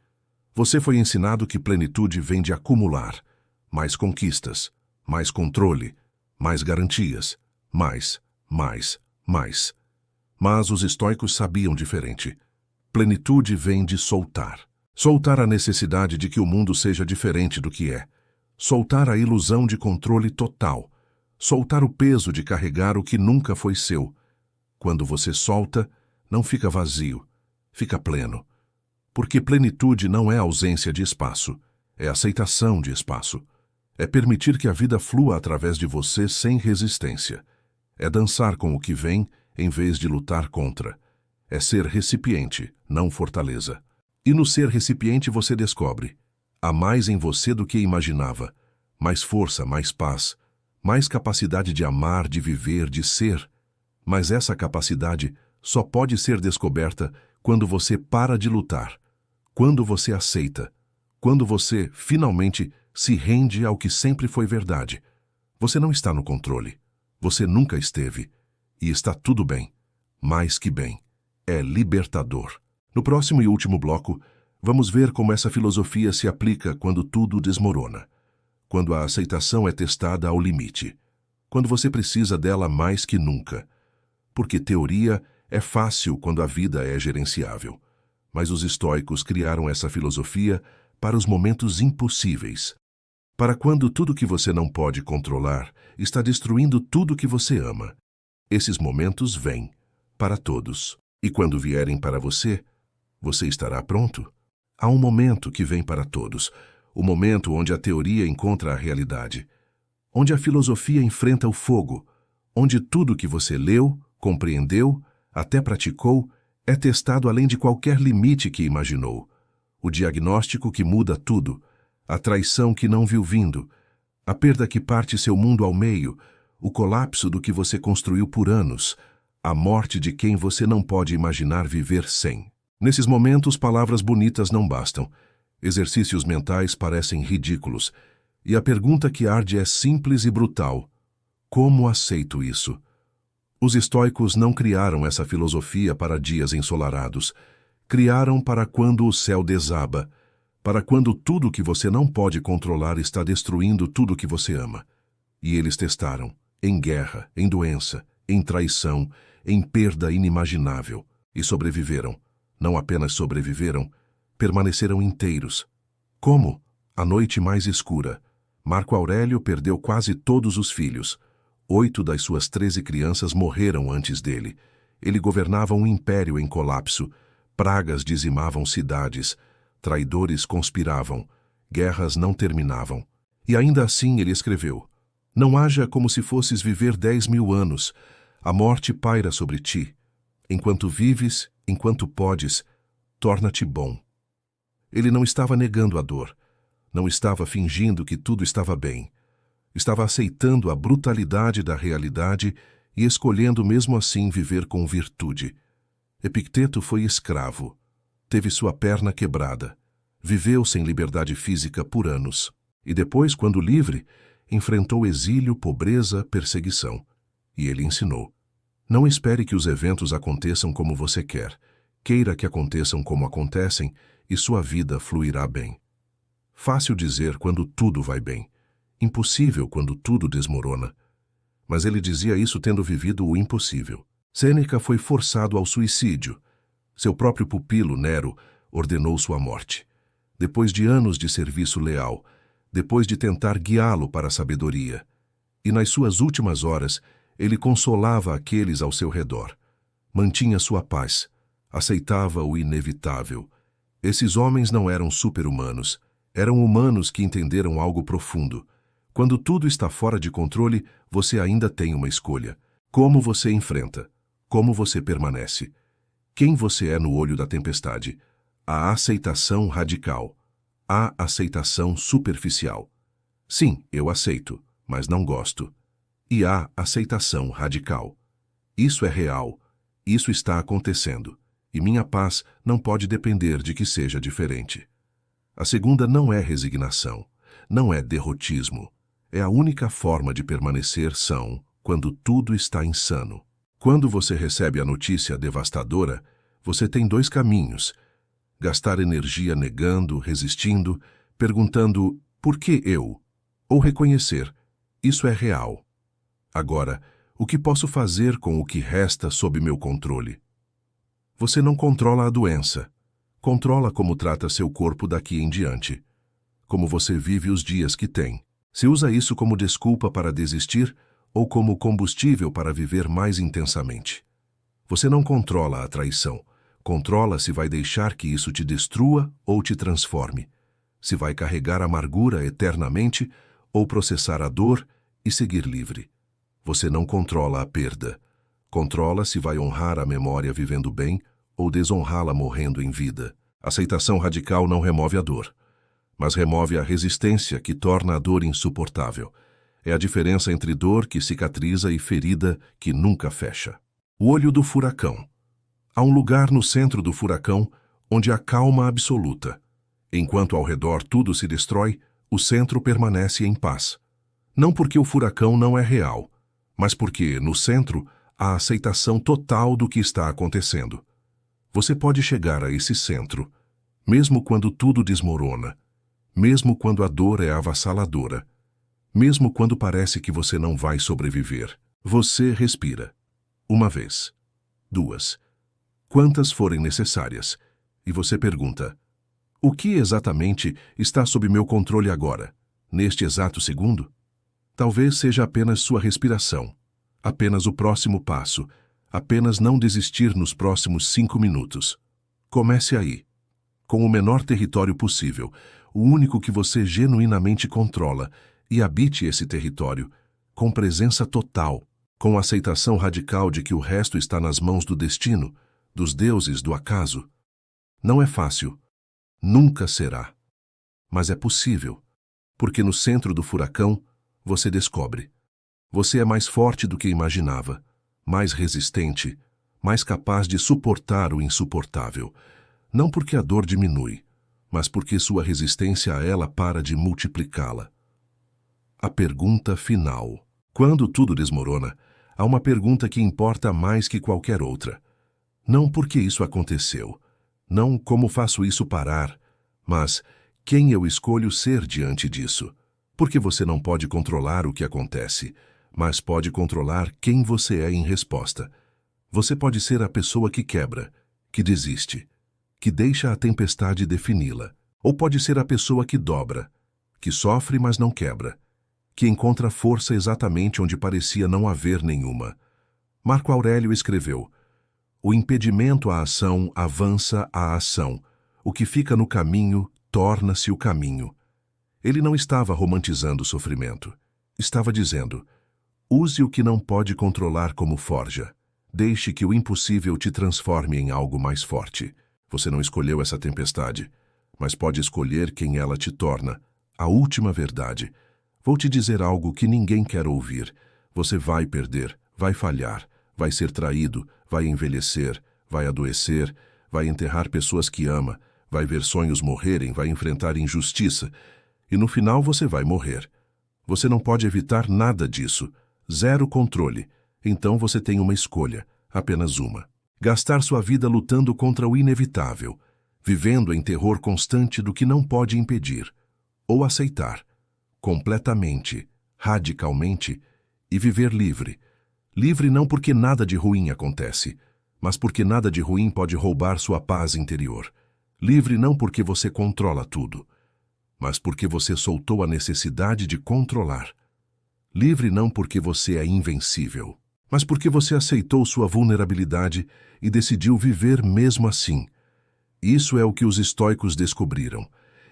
Você foi ensinado que plenitude vem de acumular. Mais conquistas, mais controle, mais garantias, mais. Mas os estoicos sabiam diferente. Plenitude vem de soltar. Soltar a necessidade de que o mundo seja diferente do que é. Soltar a ilusão de controle total. Soltar o peso de carregar o que nunca foi seu. Quando você solta, não fica vazio, fica pleno. Porque plenitude não é ausência de espaço, é aceitação de espaço. É permitir que a vida flua através de você sem resistência. É dançar com o que vem em vez de lutar contra. É ser recipiente, não fortaleza. E no ser recipiente você descobre: há mais em você do que imaginava. Mais força, mais paz, mais capacidade de amar, de viver, de ser. Mas essa capacidade só pode ser descoberta quando você para de lutar, quando você aceita, quando você, finalmente, se rende ao que sempre foi verdade. Você não está no controle. Você nunca esteve. E está tudo bem. Mais que bem. É libertador. No próximo e último bloco, vamos ver como essa filosofia se aplica quando tudo desmorona. Quando a aceitação é testada ao limite. Quando você precisa dela mais que nunca. Porque teoria é fácil quando a vida é gerenciável. Mas os estoicos criaram essa filosofia para os momentos impossíveis. Para quando tudo que você não pode controlar está destruindo tudo que você ama. Esses momentos vêm, para todos. E quando vierem para você, você estará pronto? Há um momento que vem para todos. O momento onde a teoria encontra a realidade. Onde a filosofia enfrenta o fogo. Onde tudo que você leu, compreendeu, até praticou, é testado além de qualquer limite que imaginou. O diagnóstico que muda tudo, a traição que não viu vindo, a perda que parte seu mundo ao meio, o colapso do que você construiu por anos, a morte de quem você não pode imaginar viver sem. Nesses momentos, palavras bonitas não bastam. Exercícios mentais parecem ridículos. E a pergunta que arde é simples e brutal. Como aceito isso? Os estoicos não criaram essa filosofia para dias ensolarados. Criaram para quando o céu desaba, para quando tudo que você não pode controlar está destruindo tudo que você ama. E eles testaram, em guerra, em doença, em traição, em perda inimaginável, e sobreviveram. Não apenas sobreviveram, permaneceram inteiros. Como? A noite mais escura. Marco Aurélio perdeu quase todos os filhos. 8 das suas 13 crianças morreram antes dele. Ele governava um império em colapso. Pragas dizimavam cidades. Traidores conspiravam. Guerras não terminavam. E ainda assim ele escreveu: não haja como se fosses viver 10.000 anos. A morte paira sobre ti. Enquanto vives, enquanto podes, torna-te bom. Ele não estava negando a dor. Não estava fingindo que tudo estava bem. Estava aceitando a brutalidade da realidade e escolhendo mesmo assim viver com virtude. Epicteto foi escravo. Teve sua perna quebrada. Viveu sem liberdade física por anos. E depois, quando livre, enfrentou exílio, pobreza, perseguição. E ele ensinou: não espere que os eventos aconteçam como você quer. Queira que aconteçam como acontecem e sua vida fluirá bem. Fácil dizer quando tudo vai bem. Impossível quando tudo desmorona. Mas ele dizia isso tendo vivido o impossível. Sêneca foi forçado ao suicídio. Seu próprio pupilo, Nero, ordenou sua morte. Depois de anos de serviço leal, depois de tentar guiá-lo para a sabedoria. E nas suas últimas horas, ele consolava aqueles ao seu redor. Mantinha sua paz. Aceitava o inevitável. Esses homens não eram super-humanos. Eram humanos que entenderam algo profundo. Quando tudo está fora de controle, você ainda tem uma escolha. Como você enfrenta? Como você permanece? Quem você é no olho da tempestade? A aceitação radical. A aceitação superficial. Sim, eu aceito, mas não gosto. E há aceitação radical. Isso é real. Isso está acontecendo. E minha paz não pode depender de que seja diferente. A segunda não é resignação. Não é derrotismo. É a única forma de permanecer são quando tudo está insano. Quando você recebe a notícia devastadora, você tem 2 caminhos: gastar energia negando, resistindo, perguntando por que eu? Ou reconhecer, isso é real. Agora, o que posso fazer com o que resta sob meu controle? Você não controla a doença. Controla como trata seu corpo daqui em diante, como você vive os dias que tem. Se usa isso como desculpa para desistir ou como combustível para viver mais intensamente. Você não controla a traição. Controla se vai deixar que isso te destrua ou te transforme. Se vai carregar amargura eternamente ou processar a dor e seguir livre. Você não controla a perda. Controla se vai honrar a memória vivendo bem ou desonrá-la morrendo em vida. Aceitação radical não remove a dor, mas remove a resistência que torna a dor insuportável. É a diferença entre dor que cicatriza e ferida que nunca fecha. O olho do furacão. Há um lugar no centro do furacão onde há calma absoluta. Enquanto ao redor tudo se destrói, o centro permanece em paz. Não porque o furacão não é real, mas porque, no centro, há aceitação total do que está acontecendo. Você pode chegar a esse centro, mesmo quando tudo desmorona, mesmo quando a dor é avassaladora, mesmo quando parece que você não vai sobreviver. Você respira. Uma vez. Duas. Quantas forem necessárias. E você pergunta: o que exatamente está sob meu controle agora, neste exato segundo? Talvez seja apenas sua respiração, apenas o próximo passo, apenas não desistir nos próximos 5 minutos. Comece aí, com o menor território possível, o único que você genuinamente controla, e habite esse território, com presença total, com aceitação radical de que o resto está nas mãos do destino, dos deuses do acaso. Não é fácil. Nunca será. Mas é possível, porque no centro do furacão, você descobre. Você é mais forte do que imaginava, mais resistente, mais capaz de suportar o insuportável. Não porque a dor diminui, mas porque sua resistência a ela para de multiplicá-la. A pergunta final. Quando tudo desmorona, há uma pergunta que importa mais que qualquer outra. Não porque isso aconteceu, não como faço isso parar, mas quem eu escolho ser diante disso. Porque você não pode controlar o que acontece, mas pode controlar quem você é em resposta. Você pode ser a pessoa que quebra, que desiste, que deixa a tempestade defini-la. Ou pode ser a pessoa que dobra, que sofre mas não quebra, que encontra força exatamente onde parecia não haver nenhuma. Marco Aurélio escreveu: o impedimento à ação avança a ação. O que fica no caminho torna-se o caminho. Ele não estava romantizando o sofrimento. Estava dizendo: use o que não pode controlar como forja. Deixe que o impossível te transforme em algo mais forte. Você não escolheu essa tempestade, mas pode escolher quem ela te torna. A última verdade. Vou te dizer algo que ninguém quer ouvir. Você vai perder, vai falhar, vai ser traído, vai envelhecer, vai adoecer, vai enterrar pessoas que ama, vai ver sonhos morrerem, vai enfrentar injustiça. E no final você vai morrer. Você não pode evitar nada disso. Zero controle. Então você tem uma escolha, apenas uma. Gastar sua vida lutando contra o inevitável, vivendo em terror constante do que não pode impedir. Ou aceitar, completamente, radicalmente, e viver livre. Livre não porque nada de ruim acontece, mas porque nada de ruim pode roubar sua paz interior. Livre não porque você controla tudo, mas porque você soltou a necessidade de controlar. Livre não porque você é invencível, mas porque você aceitou sua vulnerabilidade e decidiu viver mesmo assim. Isso é o que os estoicos descobriram.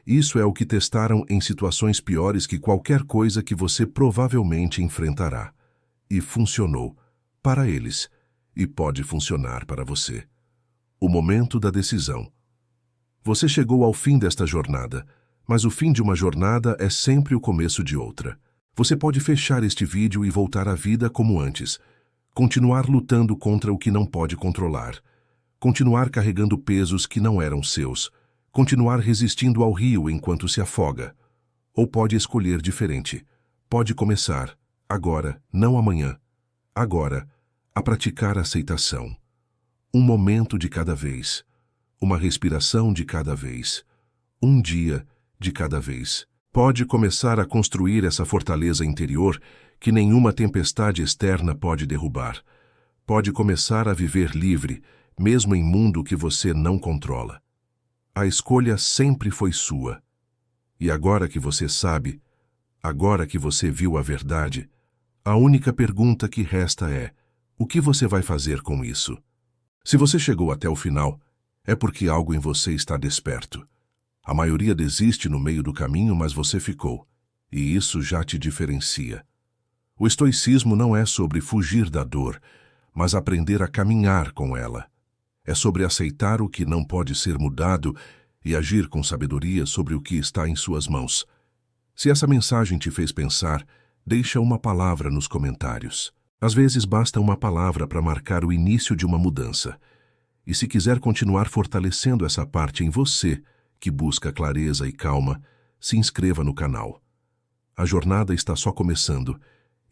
Isso é o que testaram em situações piores que qualquer coisa que você provavelmente enfrentará. E funcionou para eles, e pode funcionar para você. O momento da decisão. Você chegou ao fim desta jornada, mas o fim de uma jornada é sempre o começo de outra. Você pode fechar este vídeo e voltar à vida como antes. Continuar lutando contra o que não pode controlar. Continuar carregando pesos que não eram seus. Continuar resistindo ao rio enquanto se afoga. Ou pode escolher diferente. Pode começar, agora, não amanhã. Agora, a praticar a aceitação. Um momento de cada vez. Uma respiração de cada vez. Um dia de cada vez. Pode começar a construir essa fortaleza interior que nenhuma tempestade externa pode derrubar. Pode começar a viver livre, mesmo em mundo que você não controla. A escolha sempre foi sua. E agora que você sabe, agora que você viu a verdade, a única pergunta que resta é: o que você vai fazer com isso? Se você chegou até o final, é porque algo em você está desperto. A maioria desiste no meio do caminho, mas você ficou, e isso já te diferencia. O estoicismo não é sobre fugir da dor, mas aprender a caminhar com ela. É sobre aceitar o que não pode ser mudado e agir com sabedoria sobre o que está em suas mãos. Se essa mensagem te fez pensar, deixa uma palavra nos comentários. Às vezes basta uma palavra para marcar o início de uma mudança. E se quiser continuar fortalecendo essa parte em você, que busca clareza e calma, se inscreva no canal. A jornada está só começando,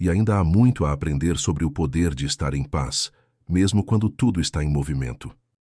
e ainda há muito a aprender sobre o poder de estar em paz, mesmo quando tudo está em movimento.